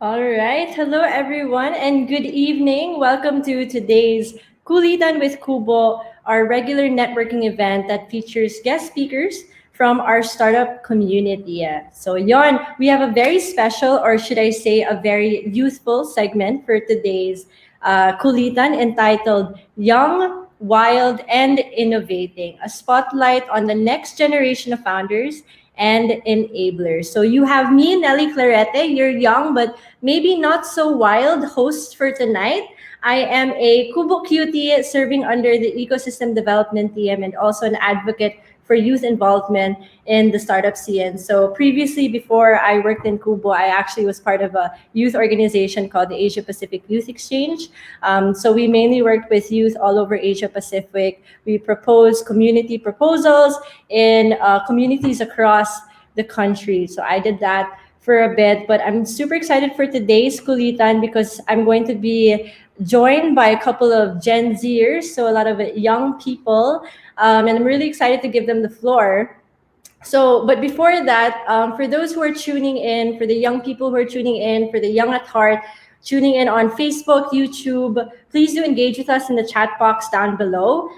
All right. Hello, everyone, and good evening. Welcome to today's QLITAN with Kubo, our regular networking event that features guest speakers from our startup community. So, yon, we have a very special, or should I say, a very youthful segment for today's QLITAN entitled Young, Wild, and Innovating, a spotlight on the next generation of founders and enablers. So you have me, Nelly Clarete. You're young, but maybe not so wild host for tonight. I am a Kubo Cutie serving under the ecosystem development team and also an advocate for youth involvement in the startup scene. So previously, before I worked in Kubo, I actually was part of a youth organization called the Asia Pacific Youth Exchange. So we mainly worked with youth all over Asia Pacific. We proposed community proposals in communities across the country. So I did that for a bit, but I'm super excited for today's Kulitan because I'm going to be joined by a couple of Gen Zers, so a lot of young people, and I'm really excited to give them the floor. So, but before that, for those who are tuning in, for the young people who are tuning in, for the young at heart, tuning in on Facebook, YouTube, please do engage with us in the chat box down below.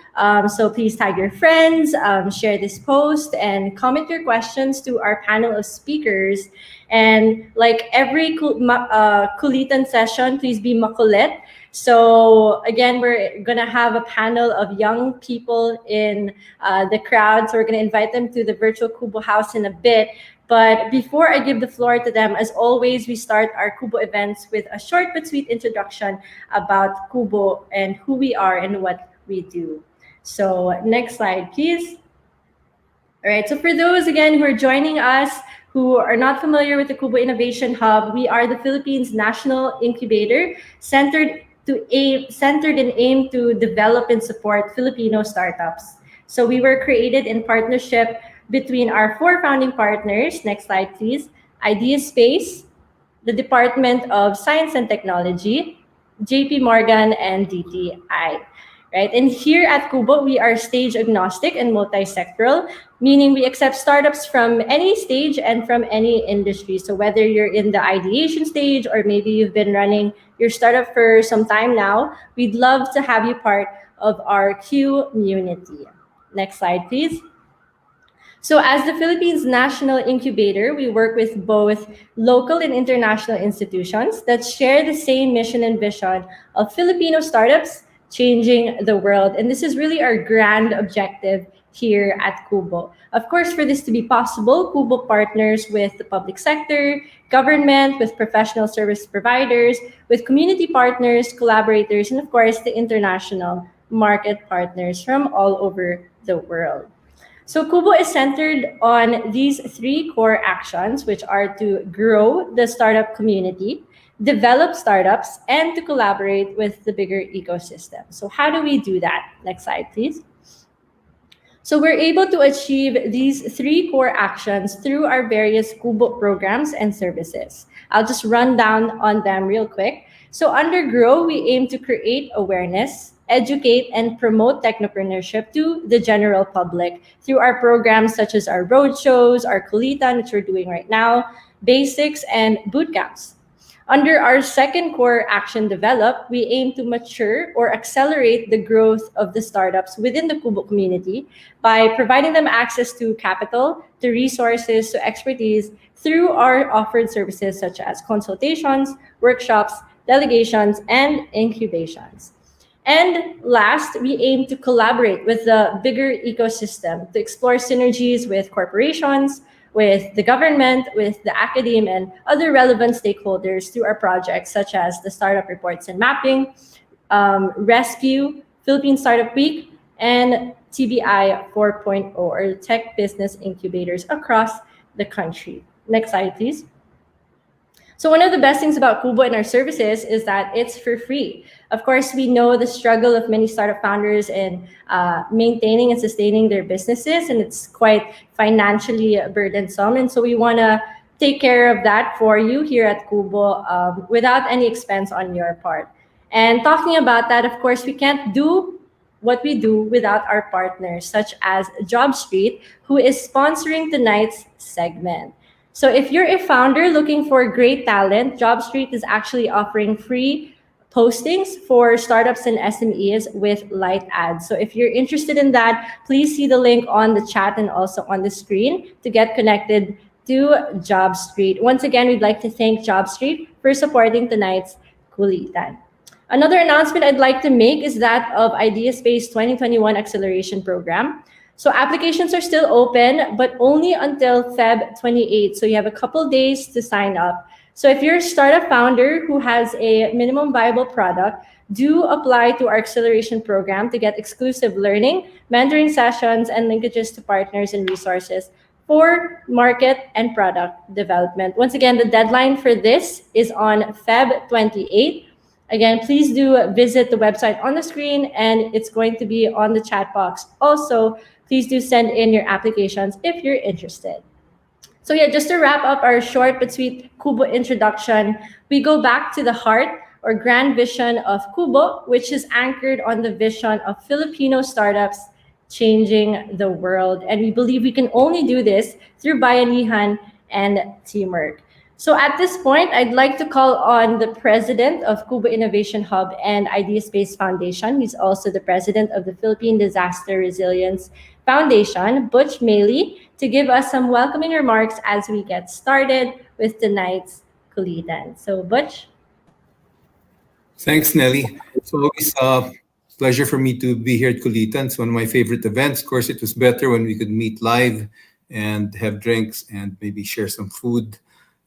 So please tag your friends, share this post, and comment your questions to our panel of speakers. And like every Kulitan session, please be makulit. So again, we're gonna have a panel of young people in the crowd. So we're gonna invite them to the virtual Kubo house in a bit. But before I give the floor to them, as always, we start our Kubo events with a short but sweet introduction about Kubo and who we are and what we do. So next slide, please. All right, so for those, again, who are joining us, who are not familiar with the Kubo Innovation Hub, we are the Philippines National Incubator centered and aimed to develop and support Filipino startups. So we were created in partnership between our four founding partners. Next slide, please. Idea Space, the Department of Science and Technology, JP Morgan, and DTI. Right? And here at Kubo, we are stage agnostic and multi-sectoral, meaning we accept startups from any stage and from any industry. So whether you're in the ideation stage or maybe you've been running your startup for some time now, we'd love to have you part of our Q community. Next slide, please. So as the Philippines National Incubator, we work with both local and international institutions that share the same mission and vision of Filipino startups changing the world. And this is really our grand objective here at Kubo. Of course, for this to be possible, Kubo partners with the public sector, government, with professional service providers, with community partners, collaborators, and of course, the international market partners from all over the world. So Kubo is centered on these three core actions, which are to grow the startup community, develop startups, and to collaborate with the bigger ecosystem. So how do we do that? Next slide, please. So we're able to achieve these three core actions through our various Kubo programs and services. I'll just run down on them real quick. So under Grow, we aim to create awareness, educate, and promote technopreneurship to the general public through our programs such as our roadshows, our Kulitan, which we're doing right now, basics, and boot camps. Under our second core action, Develop, we aim to mature or accelerate the growth of the startups within the Kubo community by providing them access to capital, to resources, to expertise through our offered services such as consultations, workshops, delegations, and incubations. And last, we aim to collaborate with the bigger ecosystem to explore synergies with corporations, with the government, with the academe, and other relevant stakeholders through our projects such as the Startup Reports and Mapping, Rescue, Philippine Startup Week, and TBI 4.0, or Tech Business Incubators across the country. Next slide, please. So one of the best things about Kubo and our services is that it's for free. Of course, we know the struggle of many startup founders in maintaining and sustaining their businesses, and it's quite financially burdensome. And so we want to take care of that for you here at Kubo without any expense on your part. And talking about that, of course, we can't do what we do without our partners, such as Job Street, who is sponsoring tonight's segment. So if you're a founder looking for great talent, JobStreet is actually offering free postings for startups and SMEs with light ads. So if you're interested in that, please see the link on the chat and also on the screen to get connected to JobStreet. Once again, we'd like to thank JobStreet for supporting tonight's Kulitan. Another announcement I'd like to make is that of IdeaSpace 2021 Acceleration Program. So applications are still open, but only until Feb 28. So you have a couple days to sign up. So if you're a startup founder who has a minimum viable product, do apply to our acceleration program to get exclusive learning, mentoring sessions, and linkages to partners and resources for market and product development. Once again, the deadline for this is on Feb 28. Again, please do visit the website on the screen, and it's going to be on the chat box. Also, please do send in your applications if you're interested. So yeah, just to wrap up our short but sweet Kubo introduction, we go back to the heart or grand vision of Kubo, which is anchored on the vision of Filipino startups changing the world. And we believe we can only do this through bayanihan and teamwork. So at this point, I'd like to call on the president of Kubo Innovation Hub and IdeaSpace Foundation. He's also the president of the Philippine Disaster Resilience Foundation, Butch Maley, to give us some welcoming remarks as we get started with tonight's Kulitan. So, Butch? Thanks, Nelly. It's always a pleasure for me to be here at Kulitan. It's one of my favorite events. Of course, it was better when we could meet live and have drinks and maybe share some food.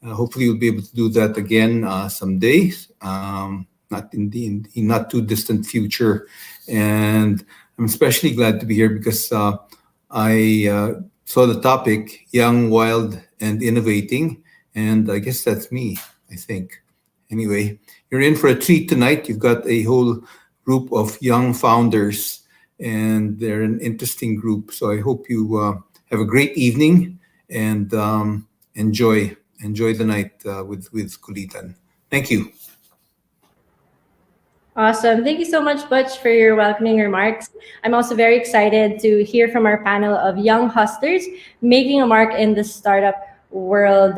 Hopefully, we'll be able to do that again someday, not in the not too distant future. And I'm especially glad to be here because I saw the topic, Young, Wild, and Innovating. And I guess that's me, I think. Anyway, you're in for a treat tonight. You've got a whole group of young founders, and they're an interesting group. So I hope you have a great evening and enjoy the night with Kulitan. Thank you. Awesome. Thank you so much, Butch, for your welcoming remarks. I'm also very excited to hear from our panel of young hustlers making a mark in the startup world.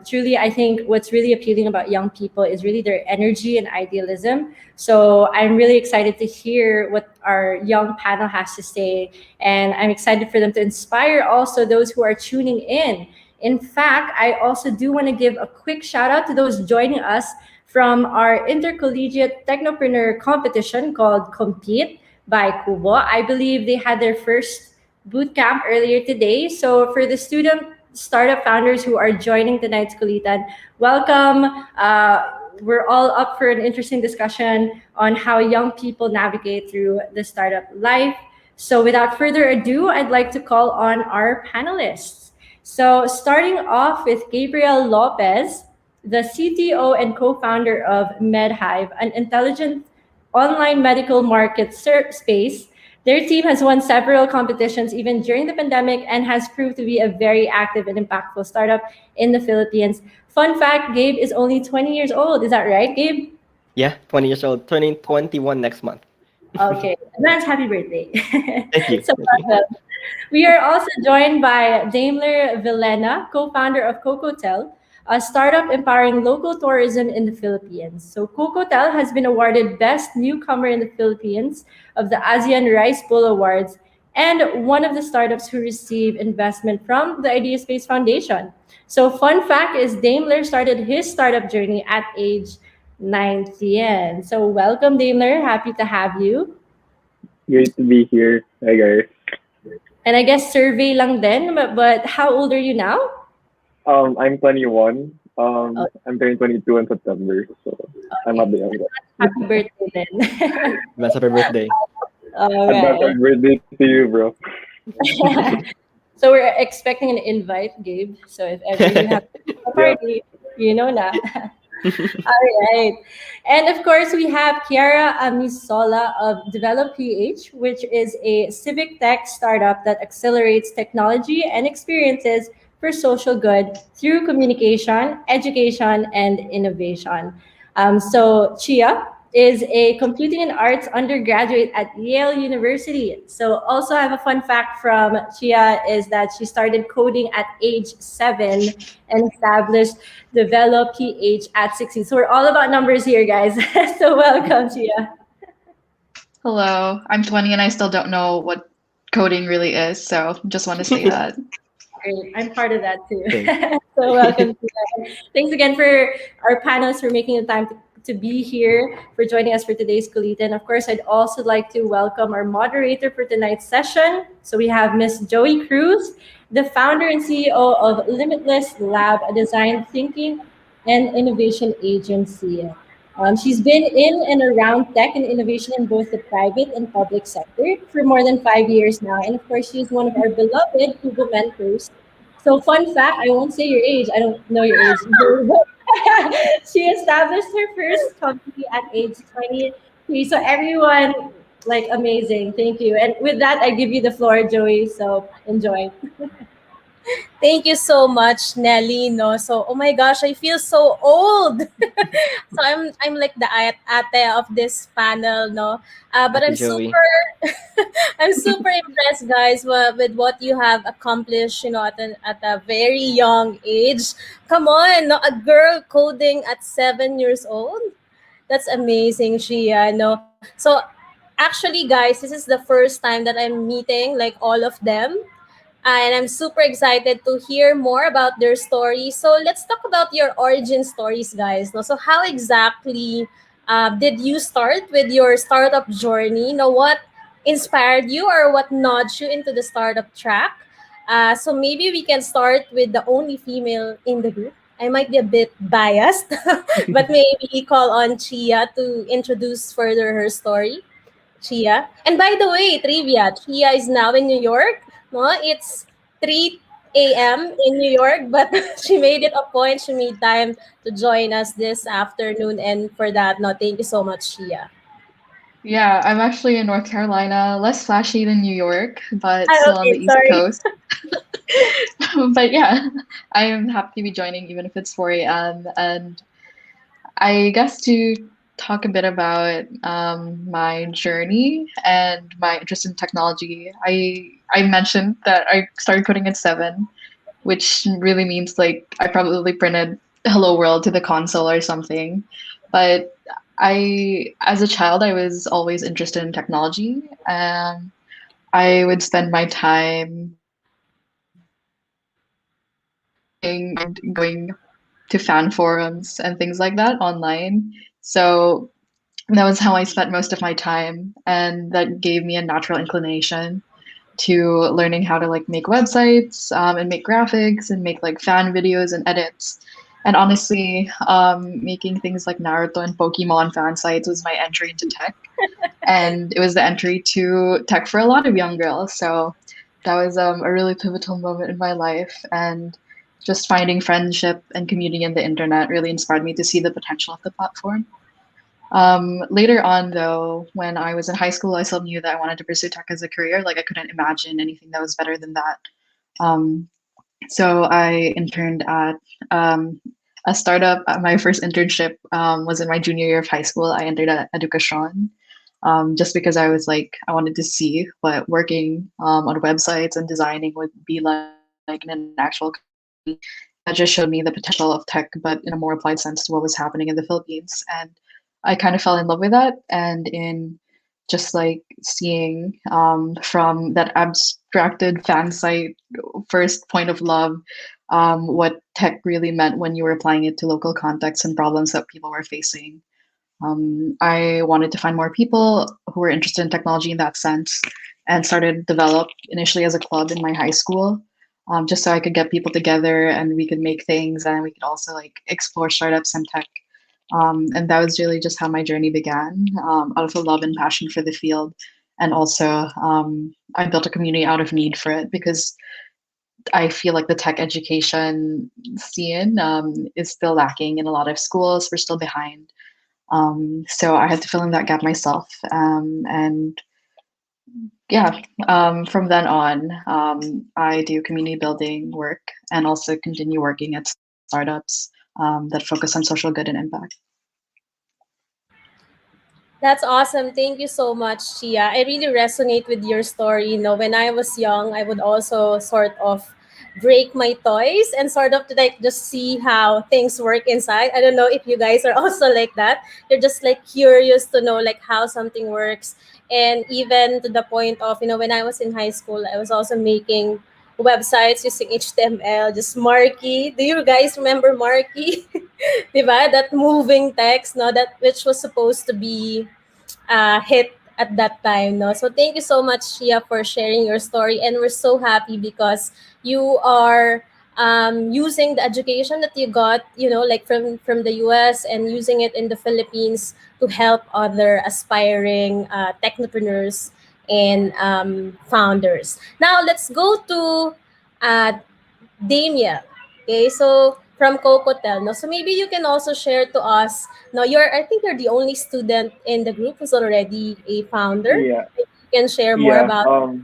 Truly, I think what's really appealing about young people is really their energy and idealism. So I'm really excited to hear what our young panel has to say. And I'm excited for them to inspire also those who are tuning in. In fact, I also do want to give a quick shout out to those joining us from our intercollegiate technopreneur competition called Compete by Kubo. I believe they had their first boot camp earlier today. So for the student startup founders who are joining tonight's Kulitan, welcome. We're all up for an interesting discussion on how young people navigate through the startup life. So without further ado, I'd like to call on our panelists. So starting off with Gabriel Lopez, the CTO and co-founder of MedHive, an intelligent online medical market space. Their team has won several competitions even during the pandemic and has proved to be a very active and impactful startup in the Philippines. Fun fact, Gabe is only 20 years old. Is that right, Gabe? Yeah, 20 years old, turning 21 next month. Okay, advance happy birthday. Thank you. So, we are also joined by Daimler Villena, co-founder of Cocotel, a startup empowering local tourism in the Philippines. So Cocotel has been awarded Best Newcomer in the Philippines of the ASEAN Rice Bowl Awards and one of the startups who receive investment from the IdeaSpace Foundation. So fun fact is Daimler started his startup journey at age 19. So welcome, Daimler. Happy to have you. Great to be here. Hi, guys. And I guess survey lang din, but how old are you now? I'm 21. I'm turning 22 in September, so I'm not the youngest. Happy birthday then. That's happy birthday. All Advance right. happy birthday to you, bro. So we're expecting an invite, Gabe. So if ever you have a party, you know na. All right. And of course, we have Kiara Amisola of Develop PH, which is a civic tech startup that accelerates technology and experiences for social good through communication, education, and innovation. So, Chia, is a computing and arts undergraduate at Yale University. So also I have a fun fact from Chia is that she started coding at age 7 and established develop PH at 16. So we're all about numbers here, guys. So welcome, Chia. Hello, I'm 20 and I still don't know what coding really is, so just want to say that. Great. I'm part of that too. Same. So welcome to that. Thanks again for our panelists for making the time to be here, for joining us for today's QLITAN. Of course, I'd also like to welcome our moderator for tonight's session. So we have Miss Joey Cruz, the founder and CEO of Limitless Lab, a design thinking and innovation agency. She's been in and around tech and innovation in both the private and public sector for more than 5 years now. And of course, she's one of our beloved Google mentors. So, fun fact, I won't say your age. I don't know your age. She established her first company at age 23. So, everyone, like, amazing. Thank you. And with that, I give you the floor, Joey. So, enjoy. Thank you so much, Nelly. No, so oh my gosh, I feel so old. So I'm like the ate of this panel, no. But Ate I'm Joey. super I'm super impressed, guys, with what you have accomplished. At a very young age. Come on, no, a girl coding at 7 years old. That's amazing, Shia. No, so actually, guys, this is the first time that I'm meeting like all of them, and I'm super excited to hear more about their story. So let's talk about your origin stories, guys. No, so how exactly did you start with your startup journey? What inspired you or what nudged you into the startup track? So maybe we can start with the only female in the group. I might be a bit biased, but maybe call on Chia to introduce further her story. Chia. And by the way, trivia, Chia is now in New York. No, it's 3 a.m. in New York, but she made it a point. She made time to join us this afternoon. And for that, no, thank you so much, Chia. Yeah, I'm actually in North Carolina, less flashy than New York, but Ah, still on the okay, East sorry. Coast. But yeah, I am happy to be joining even if it's 4 a.m. And I guess to talk a bit about my journey and my interest in technology, I mentioned that I started coding at 7, which really means like I probably printed Hello World to the console or something. But as a child, I was always interested in technology, and I would spend my time going to fan forums and things like that online. So that was how I spent most of my time, and that gave me a natural inclination to learning how to like make websites and make graphics and make like fan videos and edits. And honestly, making things like Naruto and Pokemon fan sites was my entry into tech, and it was the entry to tech for a lot of young girls. So that was a really pivotal moment in my life, and just finding friendship and community in the internet really inspired me to see the potential of the platform. Later on, though, when I was in high school, I still knew that I wanted to pursue tech as a career. Like I couldn't imagine anything that was better than that. Um, so I interned at a startup. My first internship was in my junior year of high school. I entered at Education just because I was like, I wanted to see what working on websites and designing would be like in an actual company. That just showed me the potential of tech, but in a more applied sense to what was happening in the Philippines. And I kind of fell in love with that. And in just like seeing from that abstracted fan site first point of love, what tech really meant when you were applying it to local contexts and problems that people were facing. I wanted to find more people who were interested in technology in that sense, and started develop initially as a club in my high school, just so I could get people together and we could make things and we could also like explore startups and tech. And that was really just how my journey began, out of a love and passion for the field. And also, I built a community out of need for it because I feel like the tech education scene is still lacking in a lot of schools. We're still behind. So I had to fill in that gap myself. And yeah, from then on, I do community building work and also continue working at startups that focus on social good and impact. That's awesome. Thank you so much, Chia. I really resonate with your story. When I was young, I would also sort of break my toys and sort of to like just see how things work inside. I don't know if you guys are also like that. You're just like curious to know like how something works. And even to the point of, when I was in high school, I was also making websites using HTML, just Marky. Do you guys remember Marky? Diba? That moving text, no, that which was supposed to be hit at that time, no. So thank you so much, Shia, for sharing your story, and we're so happy because you are using the education that you got, like from the US, and using it in the Philippines to help other aspiring technopreneurs and founders. Now let's go to uh, Damien. Okay, so from Cocotel, no. So maybe you can also share to us. No, I think you're the only student in the group who's already a founder. Yeah, Maybe you can share more yeah. about.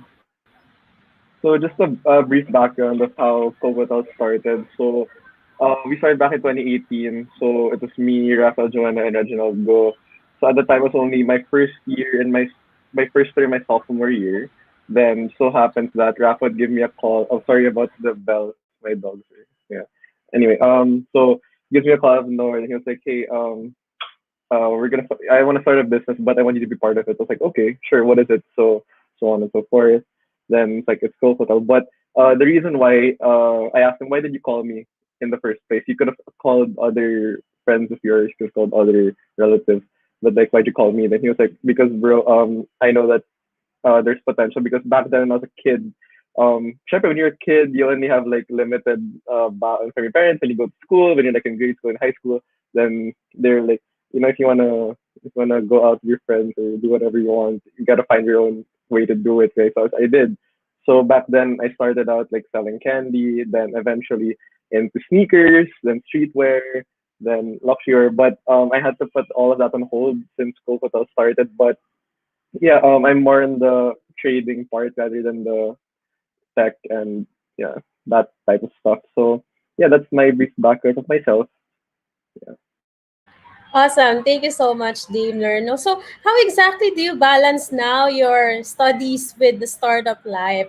So just a brief background of how Kobotal started. So we started back in 2018. So it was me, Rafael, Joanna, and Reginald Go. So at the time, it was only my first year in my first year, my sophomore year. Then so happens that Rafa would give me a call. Oh, sorry about the bells. My dogs are, yeah. Anyway, so he gives me a call out of nowhere, and he was like, "Hey, I want to start a business, but I want you to be part of it." I was like, okay, sure. What is it? So on and so forth. Then it's like it's Cool Hotel. But the reason why I asked him, why did you call me in the first place? You could have called other friends of yours, you could have called other relatives, but like, why'd you call me? Then he was like, because bro, I know that there's potential because back then when I was a kid, syempre when you're a kid, you only have like limited bounds from your parents. When you go to school, when you're like in grade school and high school, then they're like, if you wanna go out with your friends or do whatever you want, you gotta find your own way to do it, right? So I did. So back then I started out like selling candy, then eventually into sneakers, then streetwear, then luxury. But I had to put all of that on hold since Cocotel started. But yeah, I'm more in the trading part rather than the tech and yeah, that type of stuff. So yeah, that's my brief background of myself. Yeah. Awesome. Thank you so much, Daimler. No, so how exactly do you balance now your studies with the startup life?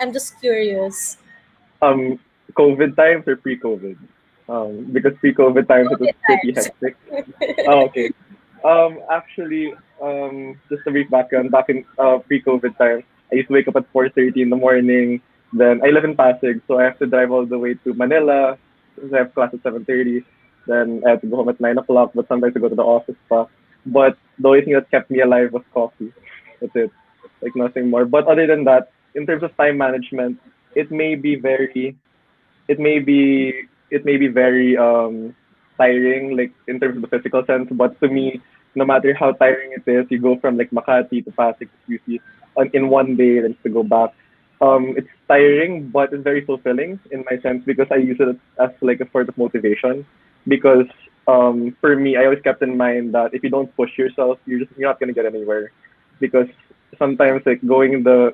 I'm just curious. Um, COVID times or pre-COVID? Because pre-COVID times it was COVID pretty times. hectic. Oh, okay. Actually, just a brief background. Back in pre-COVID times, I used to wake up at 4:30 in the morning. Then I live in Pasig, so I have to drive all the way to Manila. Since I have class at 7:30. Then I have to go home at 9 o'clock. But sometimes I go to the office pa. But the only thing that kept me alive was coffee. That's it. Like nothing more. But other than that, in terms of time management, it may be very it may be it may be very tiring, like in terms of the physical sense. But to me, no matter how tiring it is, you go from like Makati to Pasig to QC in one day, then to go back. It's tiring, but it's very fulfilling in my sense because I use it as like a sort of motivation. Because for me, I always kept in mind that if you don't push yourself, you're not gonna get anywhere. Because sometimes like going the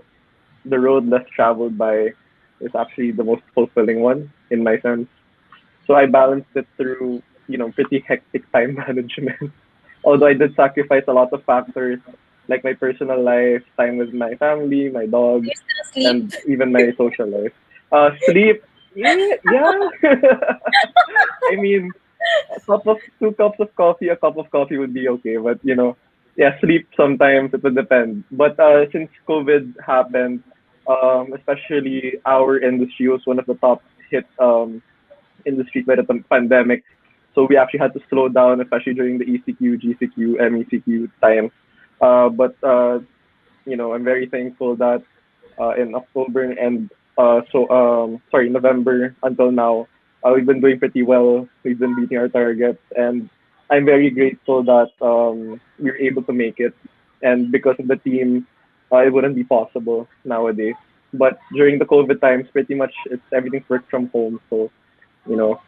road less traveled by is actually the most fulfilling one in my sense. So I balanced it through, pretty hectic time management. Although I did sacrifice a lot of factors like my personal life, time with my family, my Do dogs, you still sleep? and even my social life. Sleep, yeah, yeah. I mean, two cups of coffee, a cup of coffee would be okay. But yeah, sleep sometimes it would depend. But since COVID happened, especially our industry was one of the top hit industries by the pandemic. So we actually had to slow down, especially during the ECQ, GCQ, MECQ times. But I'm very thankful that in October and November until now, we've been doing pretty well. We've been beating our targets, and I'm very grateful that we were able to make it. And because of the team, it wouldn't be possible nowadays. But during the COVID times, pretty much everything's work from home, so you know,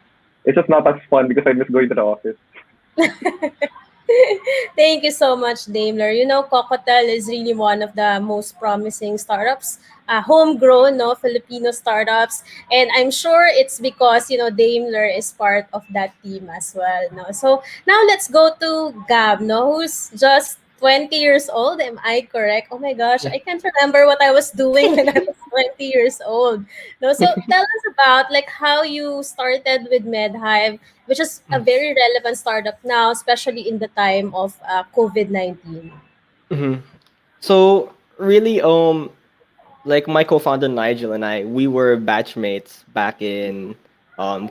it's just not as fun because I miss going to the office. Thank you so much, Daimler. Cocotel is really one of the most promising startups, homegrown, no, Filipino startups, and I'm sure it's because Daimler is part of that team as well, no. So now let's go to Gab, no, who's just 20 years old. Am I correct? Oh my gosh, I can't remember what I was doing when I was 20 years old. No, so tell us about like how you started with MedHive, which is a very relevant startup now, especially in the time of COVID-19. Mhm. So really, like my co-founder Nigel and I, we were batchmates back in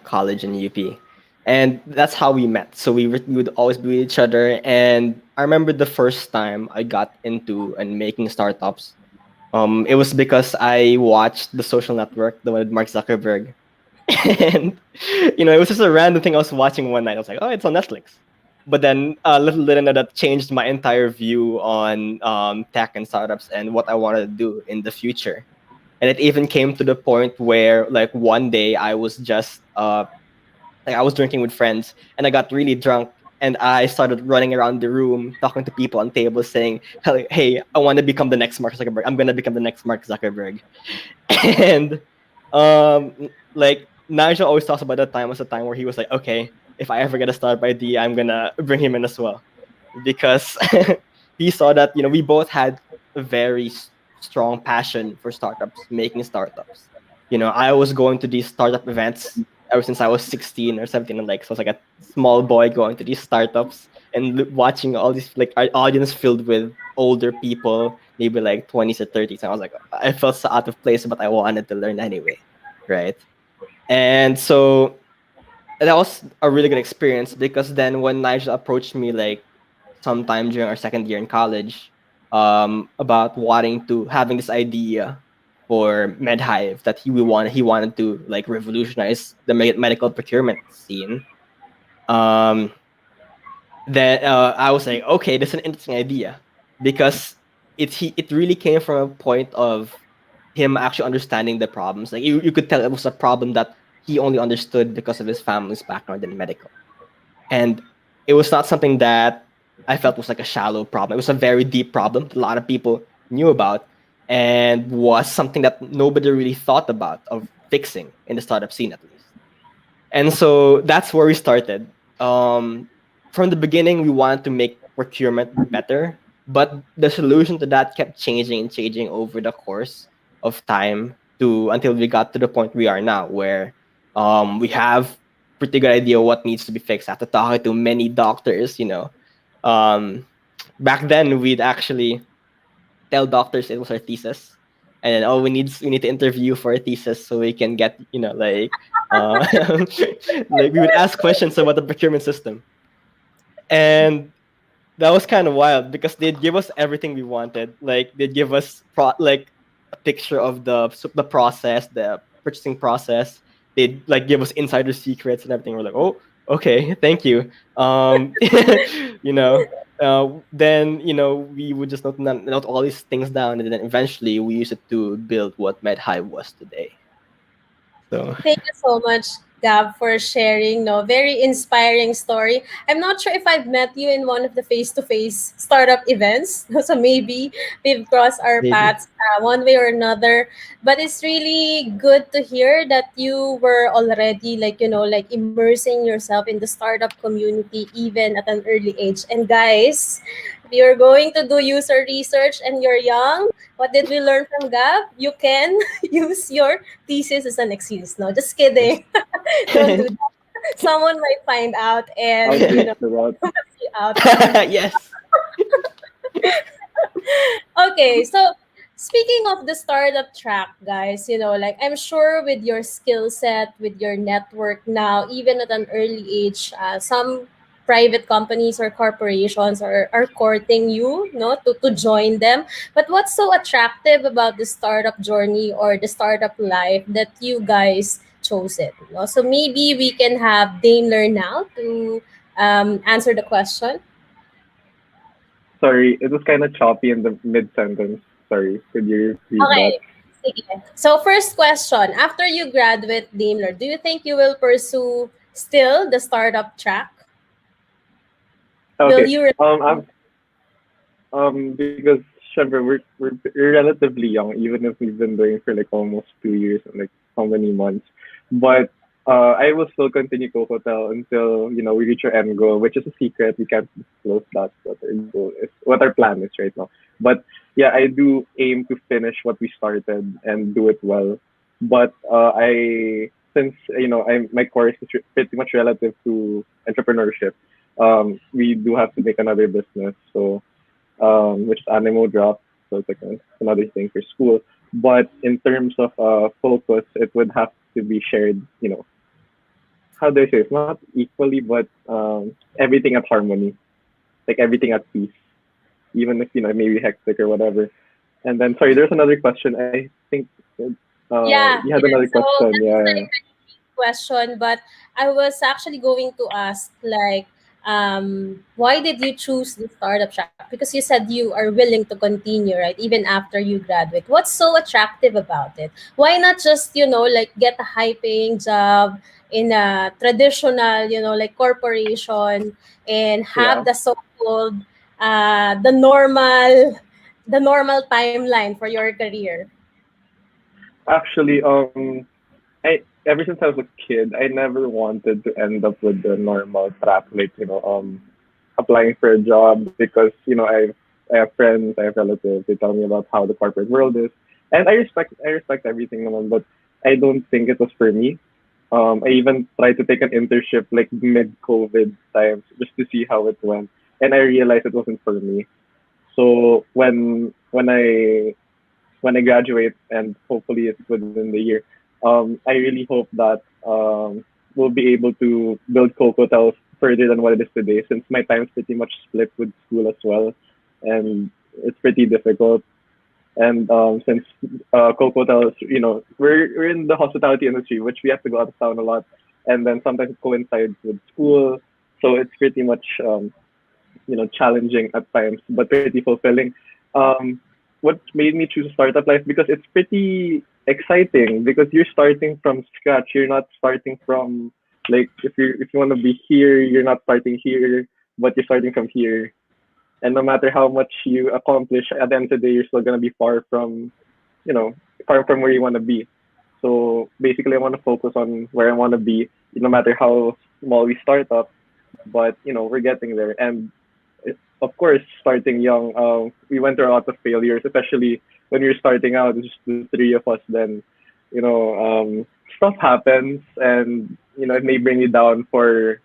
college in UP, and that's how we met. So we would always be with each other. And I remember the first time I got into and making startups. It was because I watched The Social Network, the one with Mark Zuckerberg, and it was just a random thing I was watching one night. I was like, oh, it's on Netflix. But then little did I know that changed my entire view on tech and startups and what I wanted to do in the future. And it even came to the point where like one day I was just like I was drinking with friends and I got really drunk and I started running around the room talking to people on tables saying, hey, I want to become the next Mark Zuckerberg. I'm gonna become the next Mark Zuckerberg. And like Nigel always talks about that time as a time where he was like, okay, if I ever get a startup idea, I'm gonna bring him in as well, because he saw that we both had a very strong passion for startups, making startups. I was going to these startup events ever since I was 16 or 17, and like so I was like a small boy going to these startups and watching all these like our audience filled with older people, maybe like 20s or 30s. And I was like, I felt so out of place, but I wanted to learn anyway, right? And so that was a really good experience, because then when Nigel approached me like sometime during our second year in college, about wanting to having this idea for MedHive, that he wanted to like revolutionize the medical procurement scene. Um, then I was like, okay, this is an interesting idea, because it really came from a point of him actually understanding the problems. Like you could tell it was a problem that he only understood because of his family's background in medical. And it was not something that I felt was like a shallow problem. It was a very deep problem that a lot of people knew about, and was something that nobody really thought about of fixing in the startup scene, at least. And so that's where we started. From the beginning, we wanted to make procurement better, but the solution to that kept changing and changing over the course of time, to until we got to the point we are now, where we have pretty good idea what needs to be fixed after talking to many doctors. Um, Back then we'd actually tell doctors it was our thesis, and then we need to interview for a thesis so we can get uh, like we would ask questions about the procurement system. And that was kind of wild, because they'd give us everything we wanted. Like they'd give us like a picture of the process, the purchasing process. They'd like give us insider secrets and everything. We're like, oh, okay, thank you. You know, then we would just note all these things down, and then eventually we use it to build what MedHive was today. So Thank you so much, Gab, for sharing. No, very inspiring story. I'm not sure if I've met you in one of the face-to-face startup events, so maybe we've crossed our maybe. paths one way or another. But it's really good to hear that you were already like immersing yourself in the startup community even at an early age. And guys, if you're going to do user research and you're young, what did we learn from Gab? You can use your thesis as an excuse. No, just kidding. Don't do that. Someone might find out I'll and teach the route. put you out from the. Yes. Okay, so speaking of the startup track, guys, like I'm sure with your skill set, with your network now, even at an early age, some private companies or corporations are courting you, no, to join them. But what's so attractive about the startup journey or the startup life that you guys chose it? No? So maybe we can have Daimler now to answer the question. Sorry, it was kind of choppy in the mid sentence. Sorry, could you repeat that? Okay. Sige. So first question, after you graduate Daimler, do you think you will pursue still the startup track? Will Okay. you Because syempre, we're relatively young, even if we've been doing for like almost 2 years and like how many months. But I will still continue Coco Hotel until we reach our end goal, which is a secret. We can't disclose that what our goal is, what our plan is right now. But yeah, I do aim to finish what we started and do it well. But I since my course is pretty much relative to entrepreneurship. We do have to make another business, so which is Animo Drop. So it's like another thing for school. But in terms of focus, it would have to be shared, how do I say it's not equally, but everything at harmony, like everything at peace, even if it may be hectic or whatever. And then, sorry, there's another question. I think Yeah, you had yeah. another So question. that's Yeah, like question, but I was actually going to ask, like, why did you choose the startup track? Because you said you are willing to continue, right, even after you graduate. What's so attractive about it? Why not just, like, get a high paying job in a traditional, like, corporation, and have yeah. the so-called, the normal timeline for your career? Actually, I ever since I was a kid, I never wanted to end up with the normal track, like applying for a job because I have friends, I have relatives. They tell me about how the corporate world is, and I respect everything, naman, but I don't think it was for me. I even tried to take an internship like mid COVID times just to see how it went, and I realized it wasn't for me. So when I graduate, and hopefully it's within the year, I really hope that we'll be able to build Cocotel further than what it is today, since my time's pretty much split with school as well, and it's pretty difficult. And since Cocotel is, we're in the hospitality industry, which we have to go out of town a lot, and then sometimes it coincides with school, so it's pretty much challenging at times, but pretty fulfilling. Um, what made me choose startup life, because it's pretty exciting, because you're starting from scratch. You're not starting from, like, if you want to be here, you're not starting here, but you're starting from here. And no matter how much you accomplish, at the end of the day, you're still gonna be you know, far from where you want to be. So basically, I want to focus on where I want to be, no matter how small we start up. But we're getting there, and of course, starting young, we went through a lot of failures, especially when we were starting out. It's just the three of us. Then, stuff happens, and it may bring you down for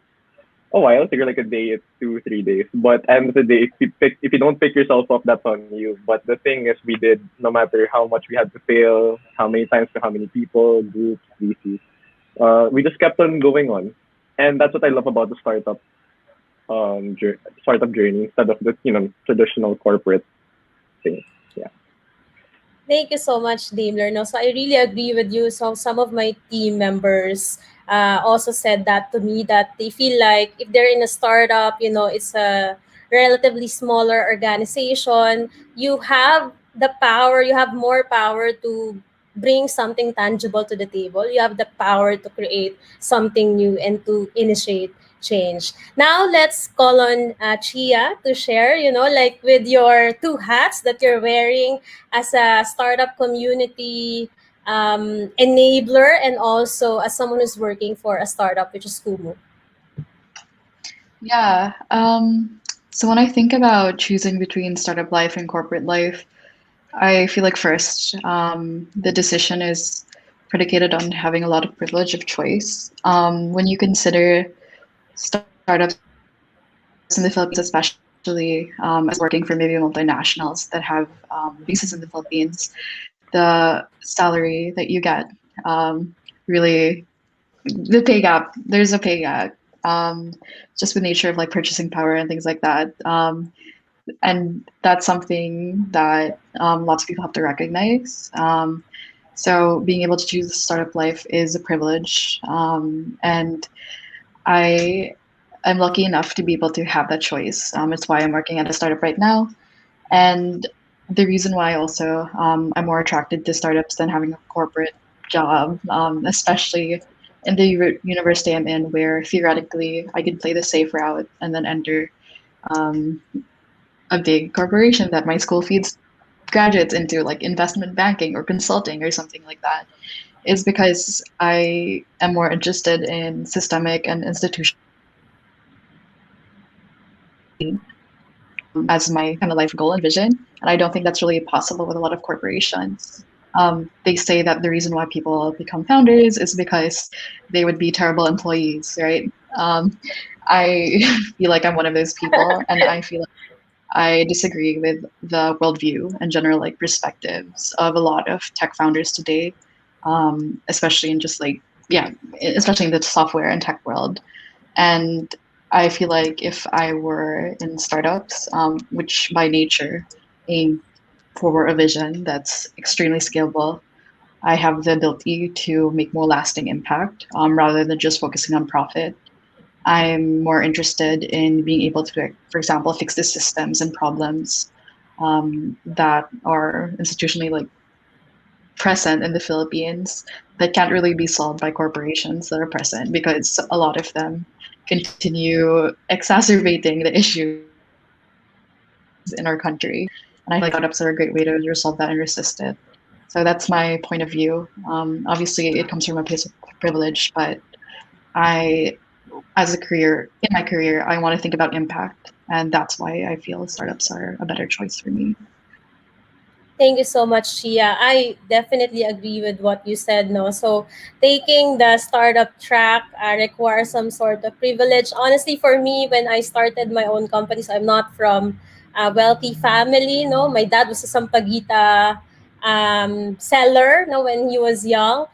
a while, figure like a day, 2, 3 days. But end of the day, if you don't pick yourself up, that's on you. But the thing is, we did, no matter how much we had to fail, how many times for how many people, groups, VCs, we just kept on going on, and that's what I love about the startup journey instead of the traditional corporate thing. Yeah. Thank you so much, Daimler. No, so I really agree with you. So some of my team members also said that to me, that they feel like if they're in a startup, it's a relatively smaller organization. You have the power. You have more power to bring something tangible to the table. You have the power to create something new and to initiate change. Now let's call on Chia to share. Like, with your two hats that you're wearing as a startup community enabler, and also as someone who's working for a startup, which is Kumu. Yeah. So when I think about choosing between startup life and corporate life, I feel like first, the decision is predicated on having a lot of privilege of choice. When you consider startups in the Philippines, especially as working for maybe multinationals that have bases in the Philippines, the salary that you get really, the pay gap, there's a pay gap, just with nature of like purchasing power and things like that. And that's something that lots of people have to recognize. So being able to choose startup life is a privilege, and I I'm lucky enough to be able to have that choice. It's why I'm working at a startup right now, and the reason why also I'm more attracted to startups than having a corporate job, especially in the university I'm in, where theoretically I could play the safe route and then enter um, a big corporation that my school feeds graduates into, like investment banking or consulting or something like that. is because I am more interested in systemic and institutional as my kind of life goal and vision. And I don't think that's really possible with a lot of corporations. They say that the reason why people become founders is because they would be terrible employees, right? I feel like I'm one of those people, and I feel like I disagree with the worldview and general like perspectives of a lot of tech founders today, especially in just like yeah, especially in the software and tech world. And I feel like if I were in startups, which by nature aim for a vision that's extremely scalable, I have the ability to make more lasting impact rather than just focusing on profit. I'm more interested in being able to, for example, fix the systems and problems that are institutionally like present in the Philippines that can't really be solved by corporations that are present because a lot of them continue exacerbating the issues in our country. And I feel like startups are a great way to resolve that and resist it. So that's my point of view. Obviously, it comes from a place of privilege, but I, as a career, in my career, I want to think about impact. And that's why I feel startups are a better choice for me. Thank you so much, Chia. I definitely agree with what you said. No, so taking the startup track requires some sort of privilege. Honestly, for me, when I started my own company, so I'm not from a wealthy family. No, my dad was a sampaguita seller. No, when he was young.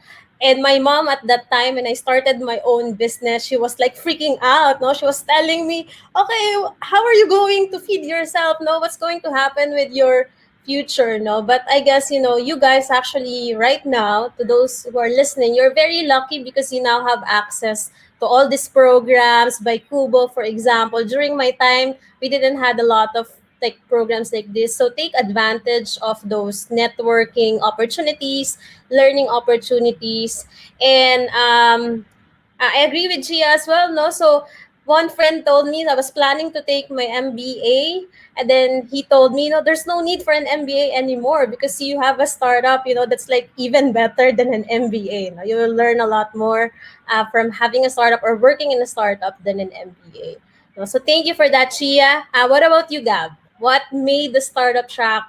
And my mom at that time, when I started my own business, she was like freaking out. No, she was telling me, "Okay, how are you going to feed yourself? No, what's going to happen with your future, no? But I guess, you guys actually right now, to those who are listening, you're very lucky because you now have access to all these programs by Kubo, for example. During my time, we didn't had a lot of tech programs like this. So take advantage of those networking opportunities, learning opportunities. And I agree with Gia as well, no? So one friend told me I was planning to take my MBA, and then he told me, there's no need for an MBA anymore because you have a startup, that's like even better than an MBA. No? You will learn a lot more from having a startup or working in a startup than an MBA. No? So thank you for that, Chia. What about you, Gab? What made the startup track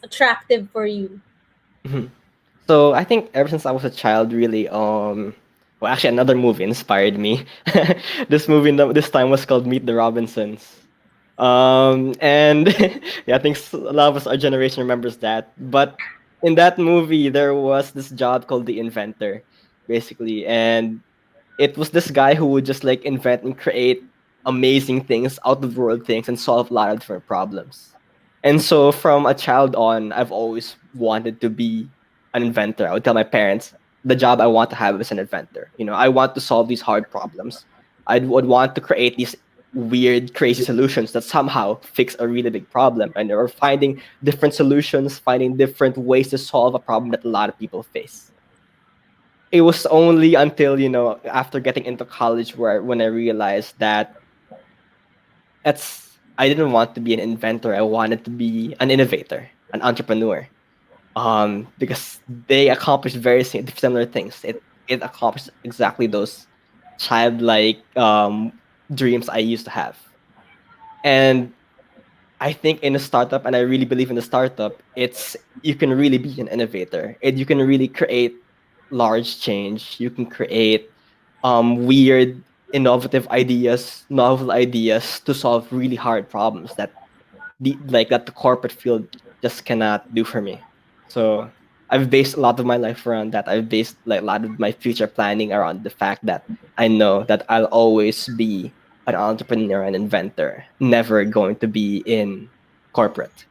attractive for you? Mhm. So I think ever since I was a child, really, well, actually, another movie inspired me. This movie, this time, was called Meet the Robinsons. And yeah, I think a lot of us, our generation, remembers that. But in that movie, there was this job called the inventor, basically, and it was this guy who would just like invent and create amazing things, out of the world things, and solve a lot of different problems. And so from a child on, I've always wanted to be an inventor. I would tell my parents the job I want to have is an inventor. I want to solve these hard problems. I would want to create these weird, crazy solutions that somehow fix a really big problem, and or finding different solutions, finding different ways to solve a problem that a lot of people face. It was only until after getting into college where when I realized that I didn't want to be an inventor. I wanted to be an innovator, an entrepreneur. Because they accomplish very similar things. It accomplished exactly those childlike dreams I used to have. And I think in a startup, and I really believe in the startup, it's you can really be an innovator. And you can really create large change. You can create weird, innovative ideas, novel ideas to solve really hard problems that the corporate field just cannot do for me. So I've based a lot of my life around that. I've based like a lot of my future planning around the fact that I know that I'll always be an entrepreneur and inventor, never going to be in corporate.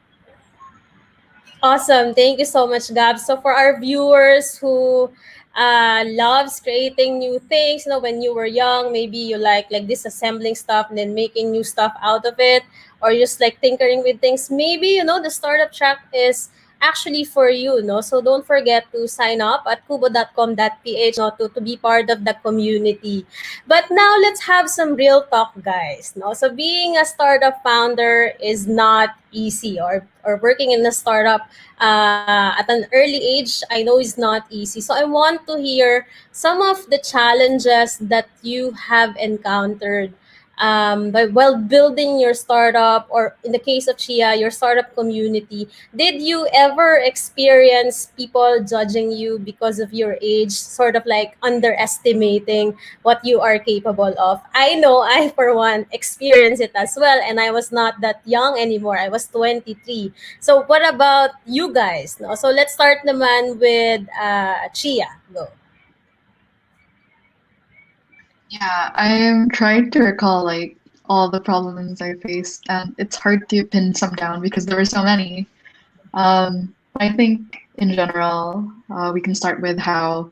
Awesome. Thank you so much, Gab. So for our viewers who loves creating new things, when you were young, maybe you like disassembling stuff and then making new stuff out of it, or just like tinkering with things. Maybe the startup track is actually for you, no? So don't forget to sign up at kubo.com.ph, no, to be part of the community. But now let's have some real talk, guys. No, so being a startup founder is not easy, or working in a startup at an early age, I know is not easy. So I want to hear some of the challenges that you have encountered while building your startup, or in the case of Chia, your startup community. Did you ever experience people judging you because of your age, sort of like underestimating what you are capable of? I know I, for one, experienced it as well, and I was not that young anymore. I was 23. So, what about you guys? No? So, let's start naman with Chia. Go. Yeah, I'm trying to recall like all the problems I faced, and it's hard to pin some down because there were so many. I think in general, we can start with how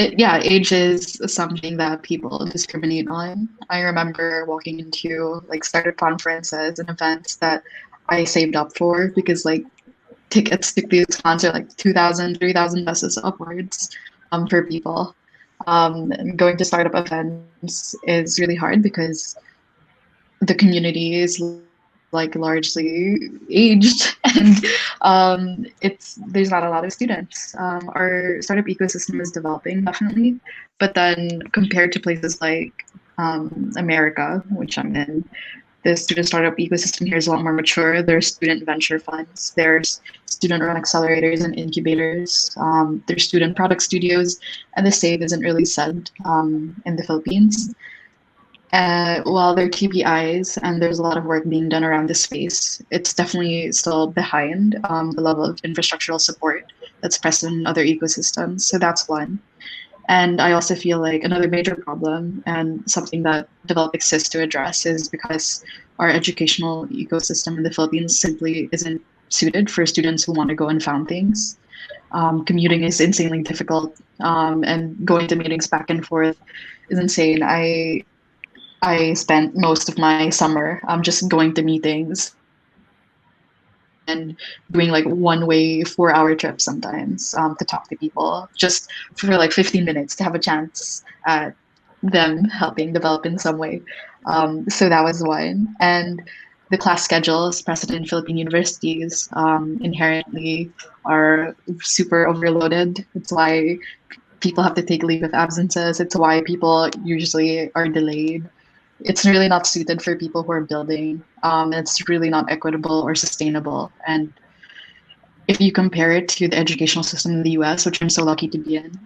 yeah, age is something that people discriminate on. I remember walking into like startup conferences and events that I saved up for because like tickets to these cons are like 2,000, 3,000 pesos upwards per people. And going to startup events is really hard because the community is like largely aged and it's there's not a lot of students. Our startup ecosystem is developing definitely, but then compared to places like America, which I'm in, the student startup ecosystem here is a lot more mature. There's student venture funds, there's student run accelerators and incubators, there's student product studios, and the same isn't really said in the Philippines. While there are KPIs and there's a lot of work being done around this space, it's definitely still behind the level of infrastructural support that's present in other ecosystems. So that's one. And I also feel like another major problem and something that Develop exists to address is because our educational ecosystem in the Philippines simply isn't suited for students who want to go and found things. Commuting is insanely difficult, and going to meetings back and forth is insane. I spent most of my summer just going to meetings and doing like one-way 4-hour trips sometimes to talk to people just for like 15 minutes to have a chance at them helping develop in some way. So that was one. And the class schedules present in Philippine universities inherently are super overloaded. It's why people have to take leave of absences. It's why people usually are delayed. It's really not suited for people who are building. It's really not equitable or sustainable. And if you compare it to the educational system in the US, which I'm so lucky to be in,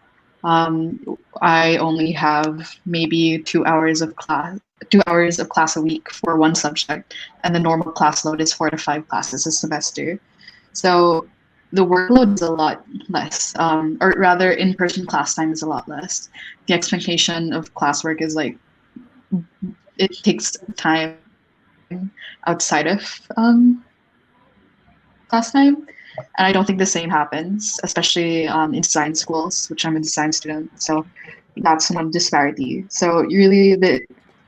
I only have maybe 2 hours of class, 2 hours of class a week for one subject, and the normal class load is 4 to 5 classes a semester. So the workload is a lot less, or rather, in-person class time is a lot less. The expectation of classwork is like it takes time outside of class time. And I don't think the same happens, especially in design schools, which I'm a design student. So that's one disparity. So really,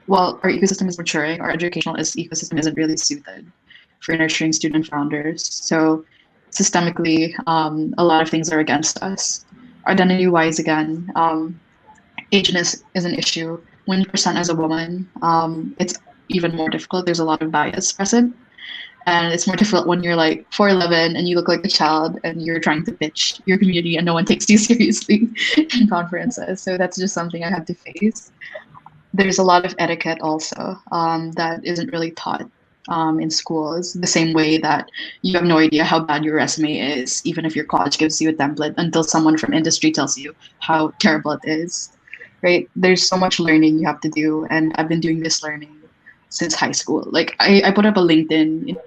while our ecosystem is maturing, our educational ecosystem isn't really suited for nurturing student founders. So systemically, a lot of things are against us. Identity-wise, again, ageness is an issue. When you present as a woman, it's even more difficult. There's a lot of bias present. And it's more difficult when you're like 4'11" and you look like a child and you're trying to pitch your community and no one takes you seriously in conferences. So that's just something I had to face. There's a lot of etiquette also that isn't really taught in schools, the same way that you have no idea how bad your resume is, even if your college gives you a template, until someone from industry tells you how terrible it is, right? There's so much learning you have to do. And I've been doing this learning since high school. Like I put up a LinkedIn in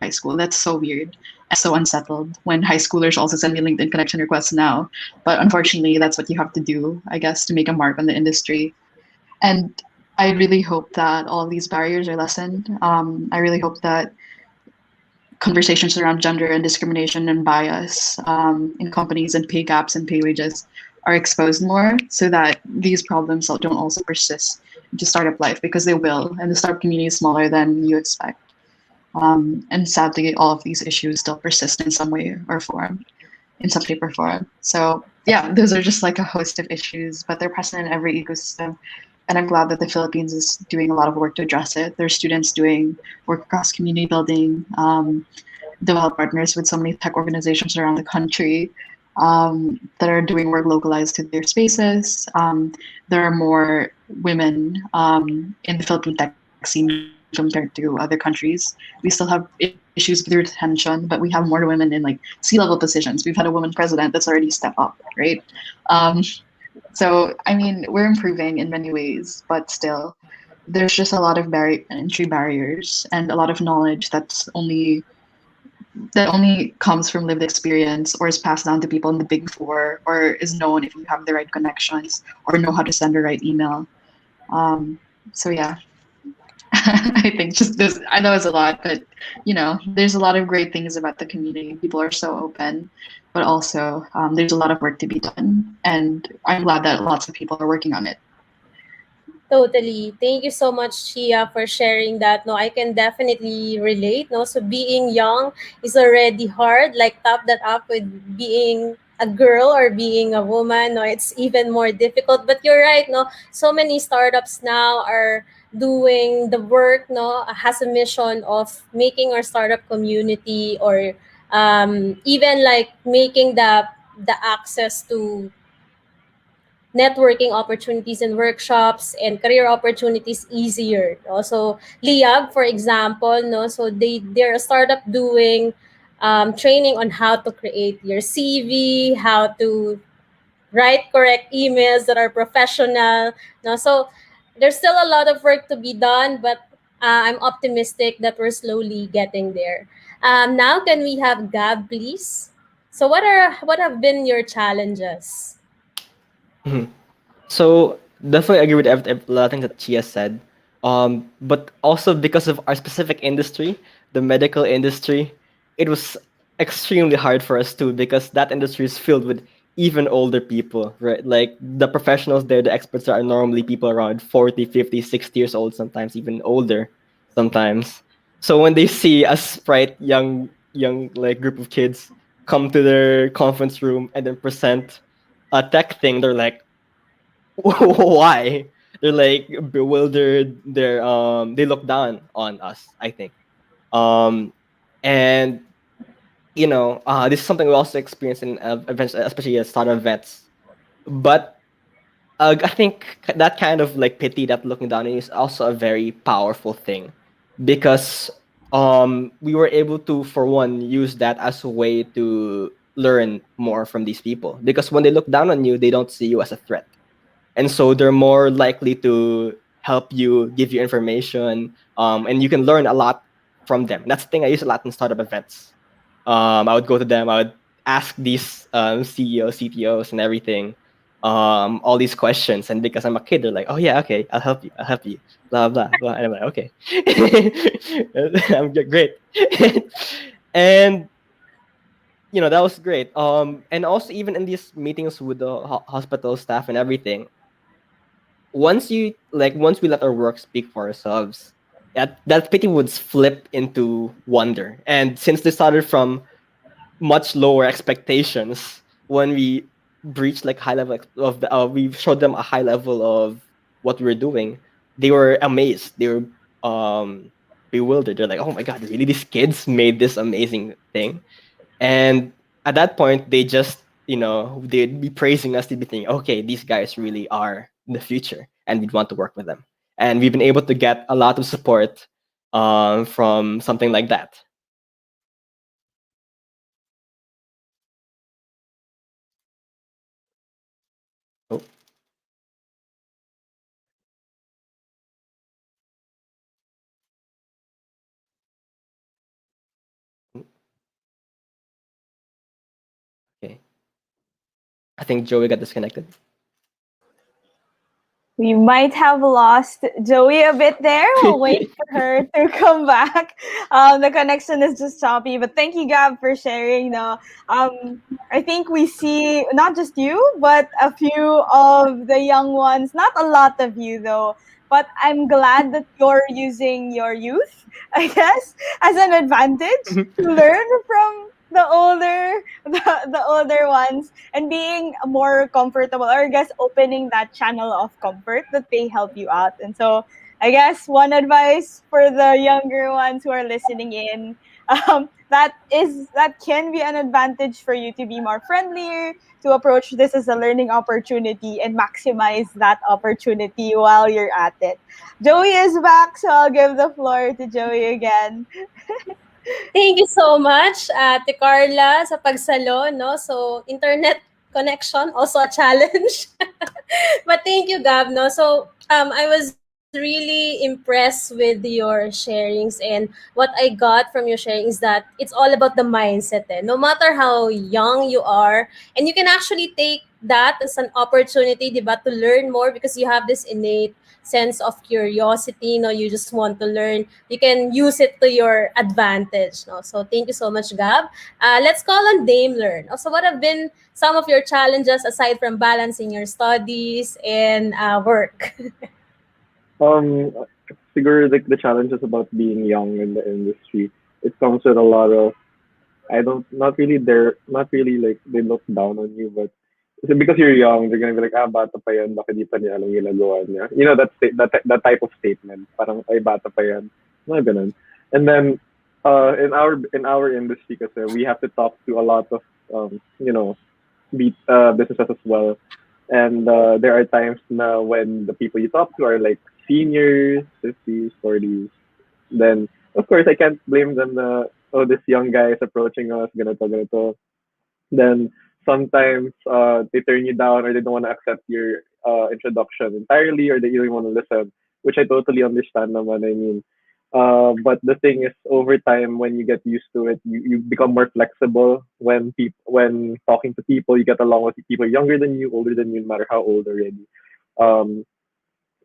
high school. That's so weird. I'm so unsettled when high schoolers also send me LinkedIn connection requests now. But unfortunately, that's what you have to do, I guess, to make a mark on the industry. And I really hope that all these barriers are lessened. I really hope that conversations around gender and discrimination and bias in companies and pay gaps and pay wages are exposed more so that these problems don't also persist into startup life, because they will. And the startup community is smaller than you expect. And sadly, all of these issues still persist in some way or form, in some shape or form. So yeah, those are just like a host of issues, but they're present in every ecosystem. And I'm glad that the Philippines is doing a lot of work to address it. There's students doing work across community building, develop partners with so many tech organizations around the country that are doing work localized to their spaces. There are more women in the Philippine tech scene compared to other countries. We still have issues with retention, but we have more women in like C-level positions. We've had a woman president that's already stepped up, right? Um, so I mean, we're improving in many ways, but still, there's just a lot of entry barriers and a lot of knowledge that only comes from lived experience or is passed down to people in the big four or is known if you have the right connections or know how to send the right email. So yeah, I think just this, I know it's a lot, but there's a lot of great things about the community. People are so open, but also there's a lot of work to be done. And I'm glad that lots of people are working on it. Totally. Thank you so much, Chia, for sharing that. No, I can definitely relate. No, so being young is already hard. Like top that up with being a girl or being a woman. No, it's even more difficult. But you're right. No, so many startups now are doing the work. No, has a mission of making our startup community or even like making the access to networking opportunities and workshops and career opportunities easier. Also, Liab, for example, no, so they're a startup doing training on how to create your CV, how to write correct emails that are professional. No, so there's still a lot of work to be done, but I'm optimistic that we're slowly getting there. Now, can we have Gab, please? So, what have been your challenges? Mhm. So definitely agree with a lot of things that Chia said. But also because of our specific industry, the medical industry, it was extremely hard for us too because that industry is filled with even older people, right? Like the professionals there, the experts are normally people around 40, 50, 60 years old, sometimes even older sometimes. So when they see a sprite young like group of kids come to their conference room and then present a tech thing, they're like, why? They're like bewildered. They look down on us, I think. Um and this is something we also experience in events, especially at startup events. But I think that kind of like pity, that looking down is also a very powerful thing because we were able to, for one, use that as a way to learn more from these people, because when they look down on you, they don't see you as a threat, and so they're more likely to help you, give you information, and you can learn a lot from them. That's the thing I use a lot in startup events. I would go to them, I would ask these CEOs, CTOs, and everything, all these questions, and because I'm a kid, they're like, "Oh yeah, okay, I'll help you," blah blah blah, and I'm like, "Okay, great," and that was great. And also even in these meetings with the hospital staff and everything, once we let our work speak for ourselves, that pity would flip into wonder. And since they started from much lower expectations, when we breached like high level of we showed them a high level of what we were doing, they were amazed. They were bewildered. They're like, "Oh my god, really? These kids made this amazing thing?" And at that point, they just, they'd be praising us. They'd be thinking, okay, these guys really are the future, and we'd want to work with them. And we've been able to get a lot of support from something like that. Oh, okay. I think Joey got disconnected. We might have lost Joey a bit there. We'll wait for her to come back. The connection is just choppy, but thank you, Gab, for sharing. No, I think we see not just you, but a few of the young ones. Not a lot of you, though. but I'm glad that you're using your youth, I guess, as an advantage to learn from the older the older ones and being more comfortable, or I guess opening that channel of comfort that they help you out. And so I guess one advice for the younger ones who are listening in, that can be an advantage for you to be more friendlier, to approach this as a learning opportunity and maximize that opportunity while you're at it. Joey is back, so I'll give the floor to Joey again. Thank you so much, Ate Carla, sa pagsalo, no? So, internet connection, also a challenge. But thank you, Gab, no? So, I was really impressed with your sharings, and what I got from your sharing is that it's all about the mindset, eh? No matter how young you are, and you can actually take that as an opportunity, di ba, to learn more because you have this innate sense of curiosity, no? You just want to learn. You can use it to your advantage, no? So thank you so much, Gab. Let's call on Dame Learn. Also, what have been some of your challenges aside from balancing your studies and work? Um, Siguro like the challenges about being young in the industry, it comes with a lot of I don't not really like they look down on you, but because you're young, they're gonna be like, bata pa yan, baka di pa niya alam yung ginagawa niya. You know, that type of statement. Parang, ay, bata pa yan. Mga ganun. And then, in our industry kasi, we have to talk to a lot of, you know, businesses as well. And there are times na when the people you talk to are like seniors, 50s, 40s, then of course I can't blame them na, oh, this young guy is approaching us, ganito, ganito. Then sometimes they turn you down or they don't want to accept your introduction entirely or they don't want to listen, which I totally understand naman. I mean, but the thing is, over time, when you get used to it, you become more flexible when talking to people. You get along with people younger than you, older than you, no matter how old already. Um,